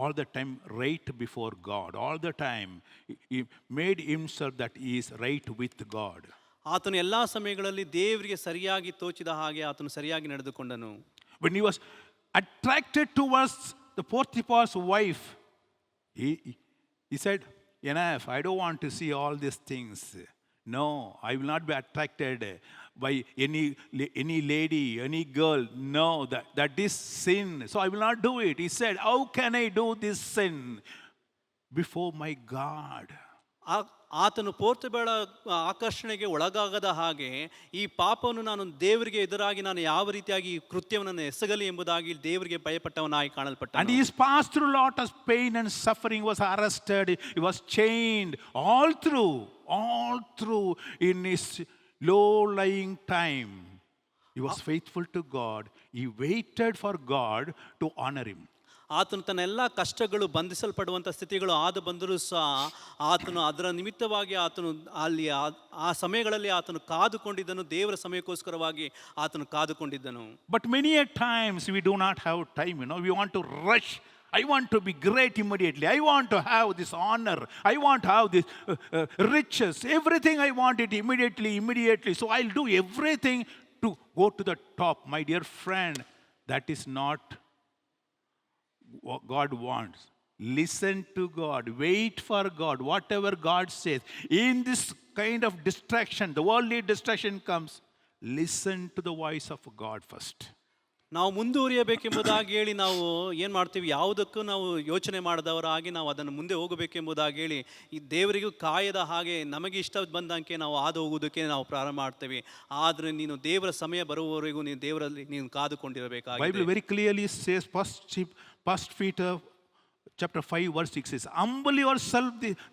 all the time right before God. All the time he made himself that he is right with God. ಆತನು ಎಲ್ಲ ಸಮಯಗಳಲ್ಲಿ ದೇವರಿಗೆ ಸರಿಯಾಗಿ ತೋಚಿದ ಹಾಗೆ ಆತನು ಸರಿಯಾಗಿ ನಡೆದುಕೊಂಡನು. When he was attracted towards the Potiphar's wife, he said, enough, I don't want to see all these things. No, I will not be attracted by any lady, any girl. No, that is sin. So I will not do it. He said, how can I do this sin before my God? ಆತನು ಪೋರ್ಚಬೇಡ ಆಕರ್ಷಣೆಗೆ ಒಳಗಾಗದ ಹಾಗೆ ಈ ಪಾಪವನ್ನು ನಾನು ದೇವರಿಗೆ ಎದುರಾಗಿ ನಾನು ಯಾವ ರೀತಿಯಾಗಿ ಕೃತ್ಯವನ್ನು ಎಸಗಲಿ ಎಂಬುದಾಗಿ ದೇವರಿಗೆ ಭಯಪಟ್ಟವನಾಗಿ ಕಾಣಲ್ಪಟ್ಟ. And he has passed through a lot of pain and suffering. He was arrested, he was chained, all through in his low-lying time. He was faithful to God. He waited for God to honor him. ಆತನು ತನ್ನ ಎಲ್ಲ ಕಷ್ಟಗಳು, ಬಂಧಿಸಲ್ಪಡುವಂಥ ಸ್ಥಿತಿಗಳು ಆದ ಬಂದರೂ ಸಹ ಆತನು ಅದರ ನಿಮಿತ್ತವಾಗಿ ಆತನು ಅಲ್ಲಿ ಆ ಸಮಯಗಳಲ್ಲಿ ಆತನು ಕಾದುಕೊಂಡಿದ್ದನು. ದೇವರ ಸಮಯಕ್ಕೋಸ್ಕರವಾಗಿ ಆತನು ಕಾದುಕೊಂಡಿದ್ದನು. But many a times we do not have time, we want to rush I want to be great immediately. I want to have this honor. I want to have this riches. Everything I want it immediately. So I'll do everything to go to the top. My dear friend, that is not what God wants. Listen to God. Wait for God. Whatever God says. In this kind of distraction, the worldly distraction comes, listen to the voice of God first. ನಾವು ಮುಂದುವರಿಯಬೇಕೆಂಬುದಾಗಿ ಹೇಳಿ ನಾವು ಏನು ಮಾಡ್ತೀವಿ, ಯಾವುದಕ್ಕೂ ನಾವು ಯೋಚನೆ ಮಾಡಿದವರಾಗಿ ನಾವು ಅದನ್ನು ಮುಂದೆ ಹೋಗಬೇಕೆಂಬುದಾಗಿ ಹೇಳಿ ಈ ದೇವರಿಗೂ ಕಾಯದ ಹಾಗೆ ನಮಗೆ ಇಷ್ಟ ಬಂದಂಗೆ ನಾವು ಹಾದು ಹೋಗೋದಕ್ಕೆ ನಾವು ಪ್ರಾರಂಭ ಮಾಡ್ತೇವೆ. ಆದರೆ ನೀನು ದೇವರ ಸಮಯ ಬರುವವರೆಗೂ ನೀನು ದೇವರಲ್ಲಿ ನೀನು ಕಾದುಕೊಂಡಿರಬೇಕಾಗಿದೆ. Bible very clearly says, First Peter chapter 5 verse 6 says, humble yourself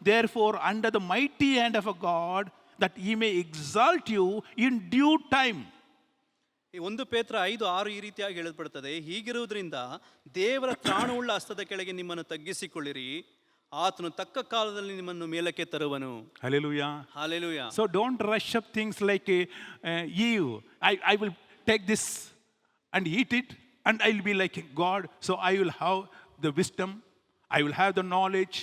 therefore under the mighty hand of a God, that he may exalt you in due time. ಈ 1 ಪೇತ್ರ 5:6 ಈ ರೀತಿಯಾಗಿ ಹೇಳಲ್ಪಡುತ್ತದೆ, ಹೀಗಿರುವುದರಿಂದ ದೇವರ ತ್ರಾಣವುಳ್ಳ ಹಸ್ತದ ಕೆಳಗೆ ನಿಮ್ಮನ್ನು ತಗ್ಗಿಸಿಕೊಳ್ಳಿರಿ, ಆತನು ತಕ್ಕ ಕಾಲದಲ್ಲಿ ನಿಮ್ಮನ್ನು ಮೇಲಕ್ಕೆ ತರುವನು. Hallelujah. Hallelujah. So don't rush up things like Eve. I will take this and eat it and I'll be like God. So I will have the wisdom, I will have the knowledge,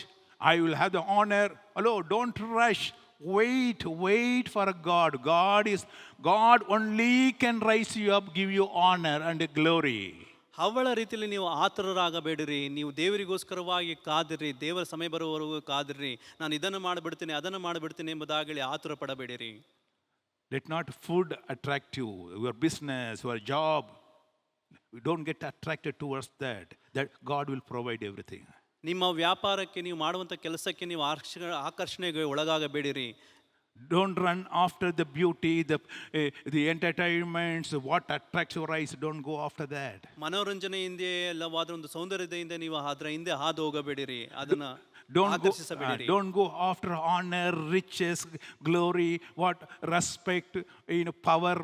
I will have the honor. Hello, don't rush. Wait for God. God only can raise you up, give you honor and glory. ಅವಳ ರೀತಿಯಲ್ಲಿ ನೀವು ಆತುರರಾಗಬೇಡಿರಿ, ನೀವು ದೇವರಿಗೋಸ್ಕರವಾಗಿ ಕಾದಿರಿ, ದೇವರ ಸಮಯ ಬರುವವರೆಗೂ ಕಾದಿರಿ. ನಾನು ಇದನ್ನು ಮಾಡಿಬಿಡ್ತೀನಿ ಅದನ್ನು ಮಾಡಿಬಿಡ್ತೀನಿ ಎಂಬುದಾಗಲಿ ಆತುರ ಪಡಬೇಡಿರಿ. Let not food attract you, your business, your job. Don't get attracted towards that God will provide everything. ನಿಮ್ಮ ವ್ಯಾಪಾರಕ್ಕೆ ನೀವು ಮಾಡುವಂಥ ಕೆಲಸಕ್ಕೆ ನೀವು ಆಕರ್ಷಣೆಗೆ ಒಳಗಾಗಬೇಡಿರಿ. Don't run after the beauty, the entertainments, what attracts your eyes. Don't go after that. ಮನೋರಂಜನೆ ಹಿಂದೆ ಎಲ್ಲವಾದ ಒಂದು ಸೌಂದರ್ಯದ ಹಿಂದೆ ನೀವು ಅದರ ಹಿಂದೆ ಹಾದು ಹೋಗಬೇಡಿರಿ, ಅದನ್ನ ಆಕರ್ಷಿಸಬೇಡಿರಿ. Don't go after honor, riches, glory, respect, power.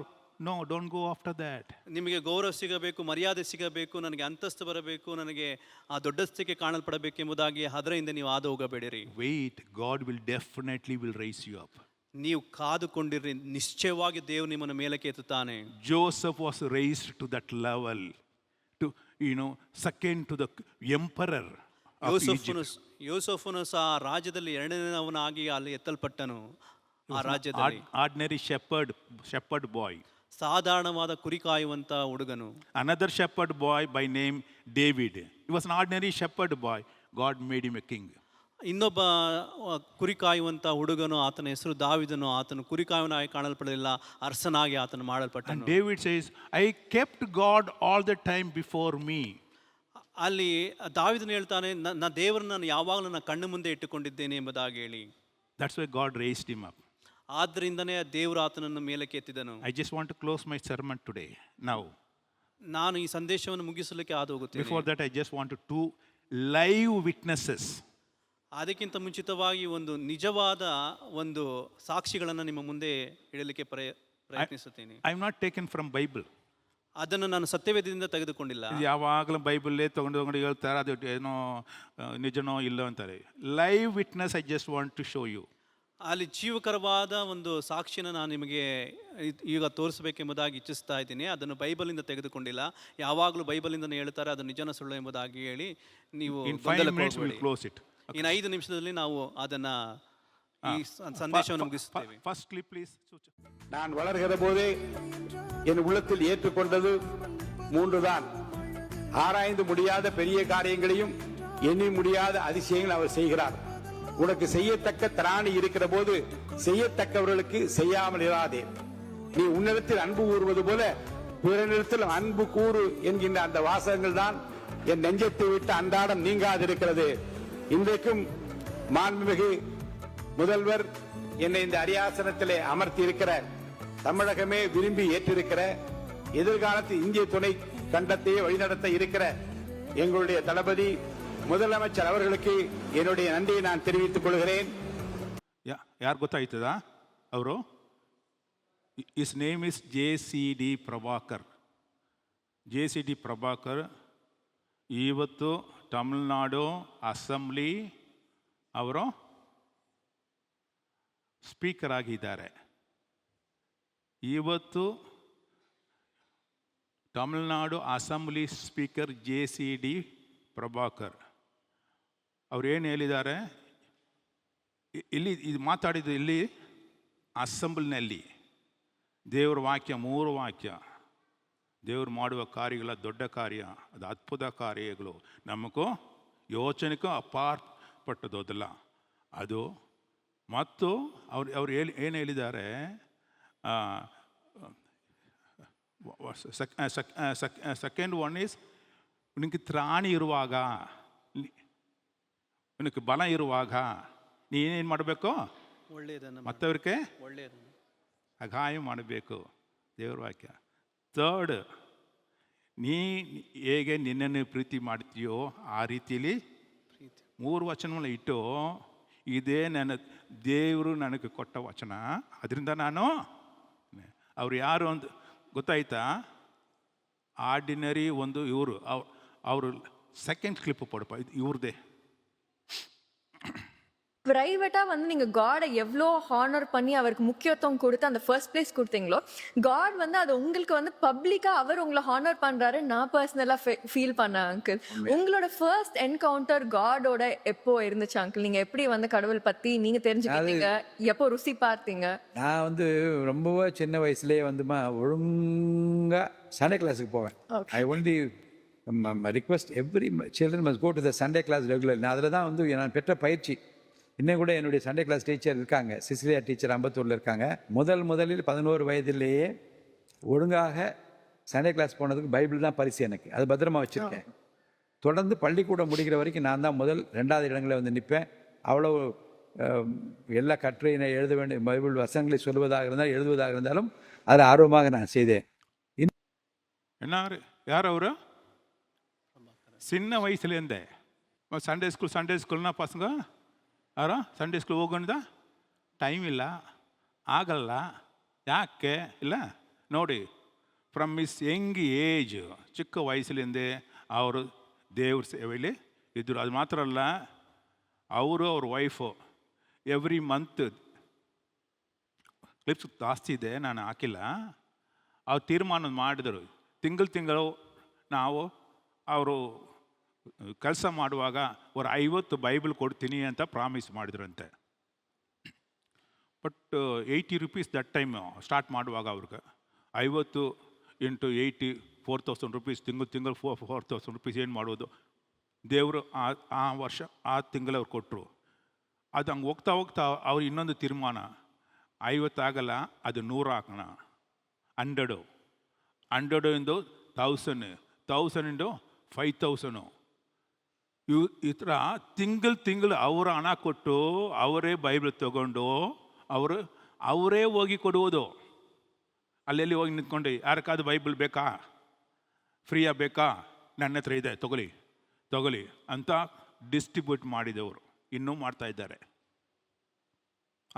No, don't go after that. ನಿಮಗೆ ಗೌರವ ಸಿಗಬೇಕು, ಮರ್ಯಾದೆ ಸಿಗಬೇಕು, ನನಗೆ ಅಂತಸ್ತು ಬರಬೇಕು, ನನಗೆ ಆ ದೊಡ್ಡಸ್ತಿಕೆ ಕಾಣಲ್ಪಡಬೇಕು ಎಂಬುದಾಗಿ ಅದರಿಂದ ನೀವು ಹಾದು ಹೋಗಬೇಡಿರಿ. Wait, God will definitely raise you up. ನೀವು ಕಾದುಕೊಂಡಿರಿ, ನಿಶ್ಚಯವಾಗಿ ದೇವರು ನಿಮ್ಮನ್ನು ಮೇಲಕ್ಕೆ ಎತ್ತುತ್ತಾನೆ. Joseph was raised to that level, to second to the emperor of Egypt. ಯೋಸೇಫನು ಸಹ ರಾಜ್ಯದಲ್ಲಿ ಎರಡನೇವನಾಗಿ ಅಲ್ಲಿ ಎತ್ತಲ್ಪಟ್ಟನು. ಆ ರಾಜ್ಯದಲ್ಲಿ ordinary shepherd boy, ಸಾಧಾರಣವಾದ ಕುರಿ ಕಾಯುವಂತ ಹುಡುಗನು. Another shepherd boy by name David. He was an ordinary shepherd boy. God made him a king. ಇನ್ನೊಬ್ಬ ಕುರಿ ಕಾಯುವಂತ ಹುಡುಗನು, ಆತನ ಹೆಸರು ದಾವೀದನು. ಆತನು ಕುರಿ ಕಾಯುವನಾಗಿ ಕಾಣಲ್ಪಡಲಿಲ್ಲ, ಅರಸನಾಗಿ ಆತನು ಮಾಡಲ್ಪಟ್ಟನು. And David says, I kept God all the time before me. ಅಲ್ಲಿ ದಾವೀದನು ಹೇಳ್ತಾನೆ, ನನ್ನ ದೇವರನ್ನು ನಾನು ಯಾವಾಗಲೂ ನನ್ನ ಕಣ್ಣು ಮುಂದೆ ಇಟ್ಟುಕೊಂಡಿದ್ದೇನೆ ಎಂಬುದಾಗಿ ಹೇಳಿ. That's why God raised him up. ಆದ್ದರಿಂದನೇ ದೇವರು ಆತನನ್ನು ಮೇಲಕ್ಕೆ ಎತ್ತಿದನು. I just want to close my sermon today. Now, ನಾನು ಈ ಸಂದೇಶವನ್ನು ಮುಗಿಸಲಿಕ್ಕೆ ಹಾದು ಹೋಗುತ್ತೇನೆ. Before that, I just want to two live witnesses. ಅದಕ್ಕಿಂತ ಮುಂಚಿತವಾಗಿ ಒಂದು ನಿಜವಾದ ಒಂದು ಸಾಕ್ಷಿಗಳನ್ನು ನಿಮ್ಮ ಮುಂದೆ ಇಡಲಿಕ್ಕೆ ಪ್ರಯತ್ನಿಸುತ್ತೇನೆ. I am not taken from Bible. ಅದನ್ನು ನಾನು ಸತ್ಯವೇದದಿಂದ ತೆಗೆದುಕೊಂಡಿಲ್ಲ. ಯಾವಾಗಲೂ ಬೈಬಲ್ಲೇ ತಗೊಂಡು ಹೇಳ್ತಾರೆ, ಅದು ಏನೋ ನಿಜನೋ ಇಲ್ಲೋ ಅಂತಾರೆ. Live witness I just want to show you. ಅಲ್ಲಿ ಜೀವಕರವಾದ ಒಂದು ಸಾಕ್ಷಿನ ನಾನು ನಿಮಗೆ ಈಗ ತೋರಿಸಬೇಕೆಂಬುದಾಗಿ ಇಚ್ಛಿಸ್ತಾ ಇದ್ದೀನಿ. ಅದನ್ನು ಬೈಬಲಿಂದ ತೆಗೆದುಕೊಂಡಿಲ್ಲ. ಯಾವಾಗಲೂ ಬೈಬಲಿಂದನೇ ಹೇಳ್ತಾರೆ ಅದು ನಿಜನ ಸುಳ್ಳು ಎಂಬುದಾಗಿ ಹೇಳಿ ನೀವು ಇನ್ನು 5 ನಿಮಿಷದಲ್ಲಿ ನಾವು ಅದನ್ನ ಈ ಸಂದೇಶವನ್ನು ಮುಗಿಸುತ್ತೇವೆ. First clip please. நான் வளர்கிற போதே என் உள்ளத்தில் ஏற்றுக்கொண்டது 3 தான். ஆராய்ந்து முடியாத பெரிய காரியங்களையும் எண்ணி முடியாத அதிசயங்கள் அவர் செய்கிறார். உனக்கு செய்யத்தக்க திராணி இருக்கிற போது செய்யத்தக்கவர்களுக்கு செய்யாமல் இராதே. நீ உன்னிடத்தில் அன்பு கூறுவது போல பிறனிடத்தில் அன்பு கூறு என்கின்ற அந்த வாசகங்கள் தான் என் நெஞ்சத்தை விட்டு அன்றாடம் நீங்காதிருக்கிறது. இன்றைக்கும் மாண்புமிகு முதல்வர் என்னை இந்த அரியாசனத்திலே அமர்த்தி இருக்கிற, தமிழகமே விரும்பி ஏற்றிருக்கிற, எதிர்காலத்தில் இந்திய துணை கண்டத்தையே வழிநடத்த இருக்கிற எங்களுடைய தளபதி முதலமைச்சர் அவர்களுக்கு என்னுடைய நன்றியை நான் தெரிவித்துக் கொள்கிறேன். ಯಾರು ಗೊತ್ತಾಯ್ತದಾ ಅವರು? His name is JCD Prabhakar. JCD Prabhakar ಇವತ್ತು ತಮಿಳುನಾಡು ಅಸೆಂಬ್ಲಿ ಅವರು ಸ್ಪೀಕರ್ ಆಗಿದ್ದಾರೆ. ಇವತ್ತು Tamil Nadu assembly speaker JCD Prabhakar. ಅವ್ರು ಏನು ಹೇಳಿದ್ದಾರೆ ಇಲ್ಲಿ ಇದು ಮಾತಾಡಿದ್ದು ಇಲ್ಲಿ ಅಸೆಂಬ್ಲಿನಲ್ಲಿ ದೇವರ ವಾಕ್ಯ 3 ವಾಕ್ಯ. ದೇವರು ಮಾಡುವ ಕಾರ್ಯಗಳ ದೊಡ್ಡ ಕಾರ್ಯ, ಅದು ಅದ್ಭುತ ಕಾರ್ಯಗಳು, ನಮಗೂ ಯೋಚನೆಗೂ ಅಪಾರ್ಪಟ್ಟದಲ್ಲ ಅದು. ಮತ್ತು ಅವ್ರು ಏನು ಹೇಳಿದ್ದಾರೆ, ಸೆಕೆಂಡ್ ಒನ್ ಈಸ್ ನಿನಗೆ ತ್ರಾಣಿ ಇರುವಾಗ, ನಿನಗೆ ಬಲ ಇರುವಾಗ ನೀನೇನು ಮಾಡಬೇಕು, ಒಳ್ಳೆಯದನ್ನು ಮತ್ತವ್ರಿಗೆ ಒಳ್ಳೆಯದನ್ನು ಸಹಾಯ ಮಾಡಬೇಕು. ದೇವರ ವಾಕ್ಯ. ಥರ್ಡ್, ನೀ ಹೇಗೆ ನಿನ್ನನ್ನು ಪ್ರೀತಿ ಮಾಡ್ತೀಯೋ ಆ ರೀತಿಯಲ್ಲಿ ಪ್ರೀತಿ. 3 ವಚನಗಳು ಇಟ್ಟು, ಇದೇ ನನ್ನ ದೇವರು ನನಗೆ ಕೊಟ್ಟ ವಚನ, ಅದರಿಂದ ನಾನು ಅವ್ರು ಯಾರು ಅಂತ ಗೊತ್ತಾಯ್ತಾ? ಆರ್ಡಿನರಿ ಒಂದು ಇವರು ಅವರು செகண்ட் கிளிப்பு போடுப்பா, இது இவருதே. பிரைவேட்டா வந்து நீங்க காடை எவ்வளோ ஹானர் பண்ணி அவருக்கு முக்கியத்துவம் கொடுத்து அந்த ஃபர்ஸ்ட் பிளேஸ் கொடுத்தீங்களோ, காட் வந்து அது உங்களுக்கு வந்து பப்ளிக்கா அவர் உங்களை ஹானர் பண்றாரு நான் பர்சனலா ஃபீல் பண்ணேன் அங்கிள். உங்களோட ஃபர்ஸ்ட் என்கவுண்டர் காடோட எப்போ இருந்துச்சு அங்கிள்? நீங்க எப்படி வந்து கடவுள் பத்தி நீங்க தெரிஞ்சுக்கிட்டீங்க, எப்போ ருசி பார்த்தீங்க? நான் வந்து ரொம்ப சின்ன வயசுலேயே வந்துமா ஒழுங்கா சண்டே கிளாஸுக்கு போவேன். I only request every children must go to the Sunday class regular. நான் அதில் தான் வந்து நான் பெற்ற பயிற்சி. இன்னும் கூட என்னுடைய சண்டே கிளாஸ் டீச்சர் இருக்காங்க, சிசிலியா டீச்சர் அம்பத்தூரில் இருக்காங்க. முதலில் 11 வயதிலேயே ஒழுங்காக சண்டே கிளாஸ் போனதுக்கு பைபிள் தான் பரிசு எனக்கு. அது பத்திரமா வச்சுருக்கேன். தொடர்ந்து பள்ளிக்கூடம் முடிக்கிற வரைக்கும் நான் தான் முதல் 2வது இடங்களில் வந்து நிற்பேன். அவ்வளோ எல்லா கட்டுரையினை எழுத வேண்டிய பைபிள் வசனங்களை சொல்வதாக இருந்தாலும் எழுதுவதாக இருந்தாலும் அதில் ஆர்வமாக நான் செய்தேன். என்ன யார் அவரு? சின்ன வயசுலேருந்தே சண்டே ಸ್ಕೂಲ್ನ ಪಸಂಗ ಯಾರೋ ಸಂಡೇ ಸ್ಕೂಲ್ ಹೋಗೋಣ ಟೈಮ್ ಇಲ್ಲ, ಆಗಲ್ಲ. ಯಾಕೆ ಇಲ್ಲ ನೋಡಿ, ಫ್ರಮ್ ಮಿಸ್ ಯಂಗ್ ಏಜ್, ಚಿಕ್ಕ ವಯಸ್ಸಲ್ಲಿಂದೇ ಅವರು ದೇವ್ರ ಸೇವೆಯಲ್ಲಿ ಇದ್ದರು. ಅದು ಮಾತ್ರ ಅಲ್ಲ, ಅವರು ಅವ್ರ ವೈಫು ಎವ್ರಿ ಮಂತ್ ಕ್ಲಿಪ್ಸ್ ಜಾಸ್ತಿ ಇದೆ, ನಾನು ಹಾಕಿಲ್ಲ. ಅವ್ರು ತೀರ್ಮಾನ ಮಾಡಿದರು, ತಿಂಗಳು ನಾವು ಅವರು ಕೆಲಸ ಮಾಡುವಾಗ ஒரு 50 ಬೈಬಲ್ ಕೊಡ್ತೀನಿ ಅಂತ ಪ್ರಾಮಿಸ್ ಮಾಡಿದ್ರಂತೆ. But 80 rupees that time start ಮಾಡುವಾಗ ಅವ್ರಿಗೆ 50 × 80 4,000 ರುಪೀಸ್, ತಿಂಗಳು 4,000 ರುಪೀಸ್ ಏನು ಮಾಡೋದು? ದೇವರು ಆ ವರ್ಷ ಆ ತಿಂಗಳು ಅವ್ರು ಕೊಟ್ಟರು. ಅದು ಹಂಗೆ ಹೋಗ್ತಾ ಅವ್ರು ಇನ್ನೊಂದು ತೀರ್ಮಾನ, 50 ಆಗಲ್ಲ, ಅದು 100 ಹಾಕೋಣ, 100 ಇಂದು 1000 ಇಂದು 5,000. ಈ ಥರ ತಿಂಗಳು ಅವರ ಹಣ ಕೊಟ್ಟು ಅವರೇ ಬೈಬಲ್ ತಗೊಂಡು ಅವರೇ ಹೋಗಿ ಕೊಡುವುದು. ಅಲ್ಲೆಲ್ಲಿ ಹೋಗಿ ನಿಂತ್ಕೊಂಡು ಯಾರಕ್ಕಾದ್ರು ಬೈಬಲ್ ಬೇಕಾ, ಫ್ರೀಯಾಗಿ ಬೇಕಾ, ನನ್ನ ಹತ್ರ ಇದೆ ತಗೊಳ್ಳಿ ಅಂತ ಡಿಸ್ಟ್ರಿಬ್ಯೂಟ್ ಮಾಡಿದವರು ಇನ್ನೂ ಮಾಡ್ತಾ ಇದ್ದಾರೆ.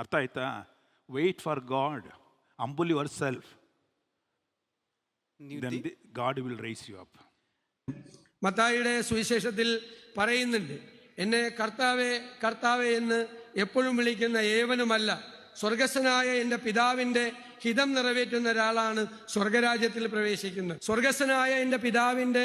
ಅರ್ಥ ಆಯ್ತಾ? Wait for god, humble your self, then God will raise you up. മത്തായിയുടെ സുവിശേഷത്തിൽ പറയുന്നുണ്ട്, എന്നെ കർത്താവേ കർത്താവേ എന്ന് എപ്പോഴും വിളിക്കുന്ന ഏവനുമല്ല, സ്വർഗസ്ഥനായ എൻ്റെ പിതാവിൻ്റെ ഹിതം നിറവേറ്റുന്ന ഒരാളാണ് സ്വർഗരാജ്യത്തിൽ പ്രവേശിക്കുന്നത്. സ്വർഗസ്ഥനായ എൻ്റെ പിതാവിൻ്റെ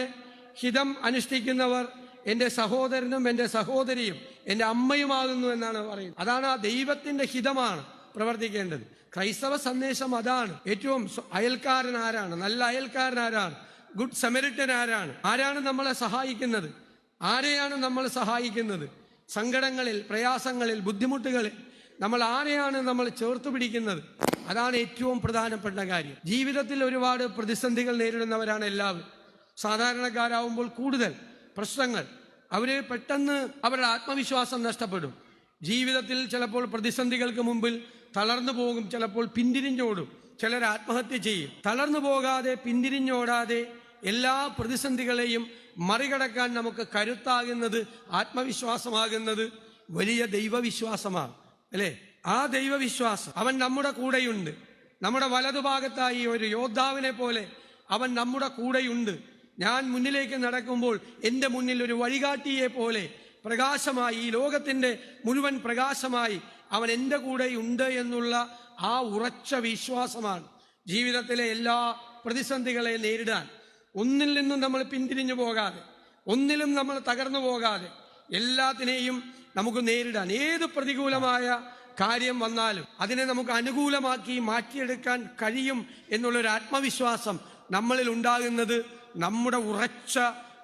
ഹിതം അനുഷ്ഠിക്കുന്നവർ എൻ്റെ സഹോദരനും എൻ്റെ സഹോദരിയും എൻ്റെ അമ്മയുമാകുന്നു എന്നാണ് പറയുന്നത്. അതാണ് ആ ദൈവത്തിൻ്റെ ഹിതമാണ് പ്രവർത്തിക്കേണ്ടത്. ക്രൈസ്തവ സന്ദേശം അതാണ്. ഏറ്റവും അയൽക്കാരൻ ആരാണ്, നല്ല അയൽക്കാരൻ ആരാണ്, ഗുഡ് സമരിറ്റൻ ആരാണ് നമ്മളെ സഹായിക്കുന്നത്, ആരെയാണ് നമ്മൾ സഹായിക്കുന്നത്, സങ്കടങ്ങളിൽ, പ്രയാസങ്ങളിൽ, ബുദ്ധിമുട്ടുകളിൽ നമ്മൾ ആരെയാണ് നമ്മൾ ചേർത്ത് പിടിക്കുന്നത്, അതാണ് ഏറ്റവും പ്രധാനപ്പെട്ട കാര്യം. ജീവിതത്തിൽ ഒരുപാട് പ്രതിസന്ധികൾ നേരിടുന്നവരാണ് എല്ലാവരും. സാധാരണക്കാരാവുമ്പോൾ കൂടുതൽ പ്രശ്നങ്ങൾ, അവർ പെട്ടെന്ന് അവരുടെ ആത്മവിശ്വാസം നഷ്ടപ്പെടും. ജീവിതത്തിൽ ചിലപ്പോൾ പ്രതിസന്ധികൾക്ക് മുമ്പിൽ തളർന്നു പോകും, ചിലപ്പോൾ പിന്തിരിഞ്ഞോടും, ചിലർ ആത്മഹത്യ ചെയ്യും. തളർന്നു പോകാതെ പിന്തിരിഞ്ഞോടാതെ എല്ലാ പ്രതിസന്ധികളെയും മറികടക്കാൻ നമുക്ക് കരുത്താകുന്നത്, ആത്മവിശ്വാസമാകുന്നത് വലിയ ദൈവവിശ്വാസമാണ്, അല്ലേ? ആ ദൈവവിശ്വാസം, അവൻ നമ്മുടെ കൂടെയുണ്ട്. നമ്മുടെ വലതുഭാഗത്തായി ഒരു യോദ്ധാവിനെ പോലെ അവൻ നമ്മുടെ കൂടെയുണ്ട്. ഞാൻ മുന്നിലേക്ക് നടക്കുമ്പോൾ എൻ്റെ മുന്നിൽ ഒരു വഴികാട്ടിയെ പോലെ പ്രകാശമായി, ഈ ലോകത്തിൻ്റെ മുഴുവൻ പ്രകാശമായി അവൻ എൻ്റെ കൂടെയുണ്ട് എന്നുള്ള ആ ഉറച്ച വിശ്വാസമാണ് ജീവിതത്തിലെ എല്ലാ പ്രതിസന്ധികളെ നേരിടാൻ. ഒന്നിൽ നിന്നും നമ്മൾ പിന്തിരിഞ്ഞു പോകാതെ, ഒന്നിലും നമ്മൾ തകർന്നു പോകാതെ, എല്ലാത്തിനെയും നമുക്ക് നേരിടാൻ, ഏത് പ്രതികൂലമായ കാര്യം വന്നാലും അതിനെ നമുക്ക് അനുകൂലമാക്കി മാറ്റിയെടുക്കാൻ കഴിയും എന്നുള്ളൊരു ആത്മവിശ്വാസം നമ്മളിൽ ഉണ്ടാകുന്നത് നമ്മുടെ ഉറച്ച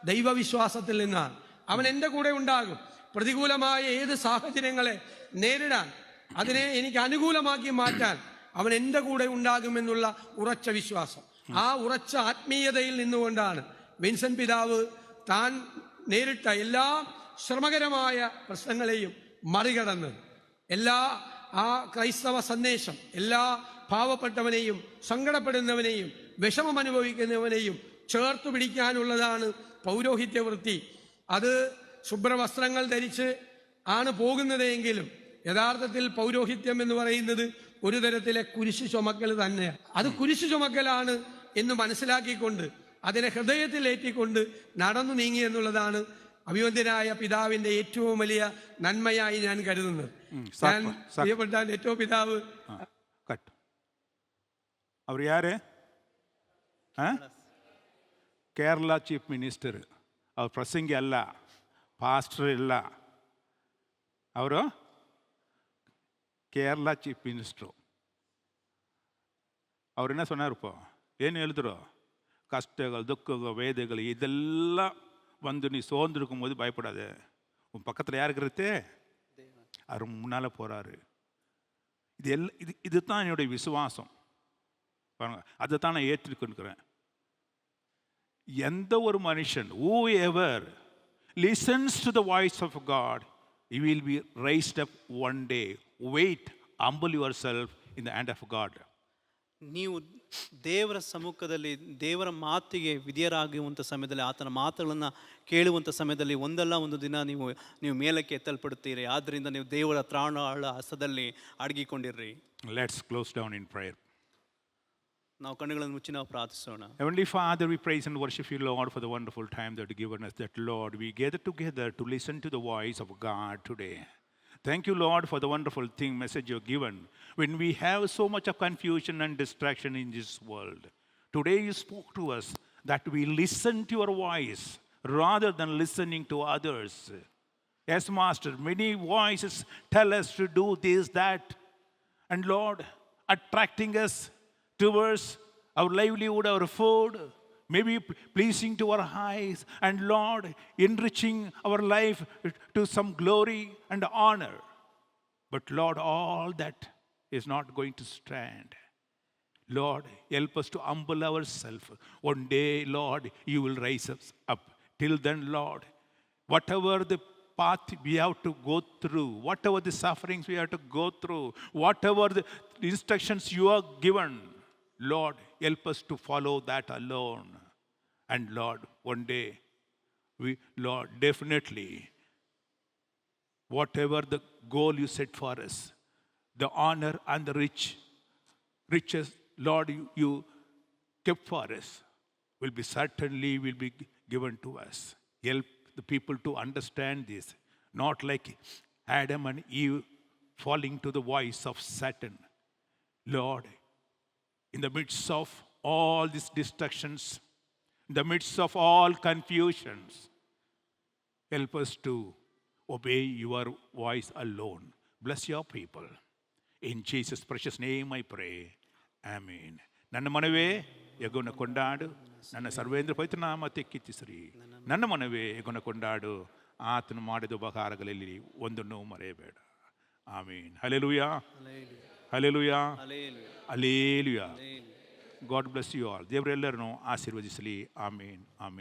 ദൈവവിശ്വാസത്തിൽ നിന്നാണ്. അവൻ എൻ്റെ കൂടെ ഉണ്ടാകും. പ്രതികൂലമായ ഏത് സാഹചര്യങ്ങളെ നേരിടാൻ, അതിനെ എനിക്ക് അനുകൂലമാക്കി മാറ്റാൻ അവൻ എൻ്റെ കൂടെ ഉണ്ടാകുമെന്നുള്ള ഉറച്ച വിശ്വാസം. ആ ഉറച്ച ആത്മീയതയിൽ നിന്നുകൊണ്ടാണ് വിൻസെന്റ് പിതാവ് താൻ നേരിട്ട എല്ലാ ശ്രമകരമായ പ്രശ്നങ്ങളെയും മറികടന്ന് ആ ക്രൈസ്തവ സന്ദേശം എല്ലാ പാവപ്പെട്ടവനെയും സങ്കടപ്പെടുന്നവനെയും വിഷമം അനുഭവിക്കുന്നവനെയും ചേർത്തു പിടിക്കാനുള്ളതാണ് പൗരോഹിത്യ വൃത്തി. അത് ശുഭ്രവസ്ത്രങ്ങൾ ധരിച്ച് ആണ് പോകുന്നതെങ്കിലും യഥാർത്ഥത്തിൽ പൗരോഹിത്യം എന്ന് പറയുന്നത് ഒരു തരത്തിലെ കുരിശു ചുമക്കൽ തന്നെയാണ്. അത് കുരിശു ചുമക്കലാണ് എന്ന് മനസ്സിലാക്കിക്കൊണ്ട് അതിനെ ഹൃദയത്തിലേറ്റിക്കൊണ്ട് നടന്നു നീങ്ങി എന്നുള്ളതാണ് അഭിവന്ദ്യനായ പിതാവിന്റെ ഏറ്റവും വലിയ നന്മയായി ഞാൻ കരുതുന്നത്. ഞാൻ പ്രിയപ്പെട്ട ഏറ്റവും പിതാവ് அவர் யாரு? Kerala chief minister. ಅವ್ರು ಪ್ರಸಂಗಿ ಅಲ್ಲ, ಪಾಸ್ಟರ್ ಇಲ್ಲ, ಅವರು ಕೇರಳ ಚೀಫ್ ಮಿನಿಸ್ಟ್ರು. ಅವ್ರು என்ன சொன்னார்? இப்போ ಏನು ಹೇಳಿದ್ರು? கஷ்டங்கள், துக்கங்கள், வேதைகள் இதெல்லாம் வந்து நீ சோர்ந்துருக்கும் போது பயப்படாத, உன் பக்கத்தில் யாருக்கு இருக்கு? அவர் முன்னால் போகிறாரு. இதுதான் என்னுடைய விசுவாசம். பாருங்க, அதை தான் நான் ஏற்றுக்கொண்டுக்கிறேன். எந்த ஒரு மனுஷன் whoever listens to the voice of God, he will be raised up one day. Wait, humble yourself in the hand of God. ನೀವು ದೇವರ ಸಮ್ಮುಖದಲ್ಲಿ ದೇವರ ಮಾತಿಗೆ ವಿಧೇಯರಾಗುವಂಥ ಸಮಯದಲ್ಲಿ, ಆತನ ಮಾತುಗಳನ್ನು ಕೇಳುವಂಥ ಸಮಯದಲ್ಲಿ ಒಂದಲ್ಲ ಒಂದು ದಿನ ನೀವು ಮೇಲಕ್ಕೆ ಎತ್ತಲ್ಪಡುತ್ತೀರಿ. ಆದ್ದರಿಂದ ನೀವು ದೇವರ ತ್ರಾಣಾಳ ಹಸ್ತದಲ್ಲಿ ಅಡಗಿಕೊಂಡಿರ್ರಿ. Let's close down in prayer. ನಾವು ಕಣ್ಣುಗಳನ್ನು ಮುಚ್ಚಿ ನಾವು ಪ್ರಾರ್ಥಿಸೋಣ. Heavenly Father, we praise and worship you, Lord, for the wonderful time that you've given us, that, Lord, we gather together to listen to the voice of God today. Thank you, Lord, for the wonderful message you've given. When we have so much of confusion and distraction in this world, today you spoke to us that we listen to your voice rather than listening to others. Yes, Master, many voices tell us to do this, that, and Lord, attracting us towards our livelihood, our food, maybe pleasing to our eyes, and Lord, enriching our life to some glory and honor. But Lord, all that is not going to stand. Lord, help us to humble ourselves. One day, Lord, you will raise us up. Till then, Lord, whatever the path we have to go through, whatever the sufferings we have to go through, whatever the instructions you are given, Lord, help us to follow that alone. And Lord, one day, Lord, definitely, whatever the goal you set for us, the honor and the riches, Lord, you kept for us, will be given to us. Help the people to understand this, not like Adam and Eve falling to the voice of Satan. Lord, in the midst of all these distractions, in the midst of all confusions, help us to obey your voice alone. Bless your people. In Jesus' precious name I pray. Amen. ನನ್ನ ಮನವೇ ಯೆಹೋವನ ಕೊಂಡಾಡು, ನನ್ನ ಸರ್ವೇಂದ್ರ ಪವಿತ್ರ ನಾಮಕ್ಕೆ ಕೀರ್ತಿಸಿರಿ. ನನ್ನ ಮನವೇ ಯೆಹೋವನ ಕೊಂಡಾಡು, ಆತನು ಮಾಡಿದ ಉಪಕಾರಗಳಲ್ಲಿ ಒಂದನ್ನು ಮರೆಯಬೇಡ. Amen. Hallelujah, hallelujah, hallelujah. God bless you all. ದೇವರೆಲ್ಲರನ್ನು ಆಶೀರ್ವದಿಸಲಿ. ಆಮೀನ್, ಆಮೀನ್.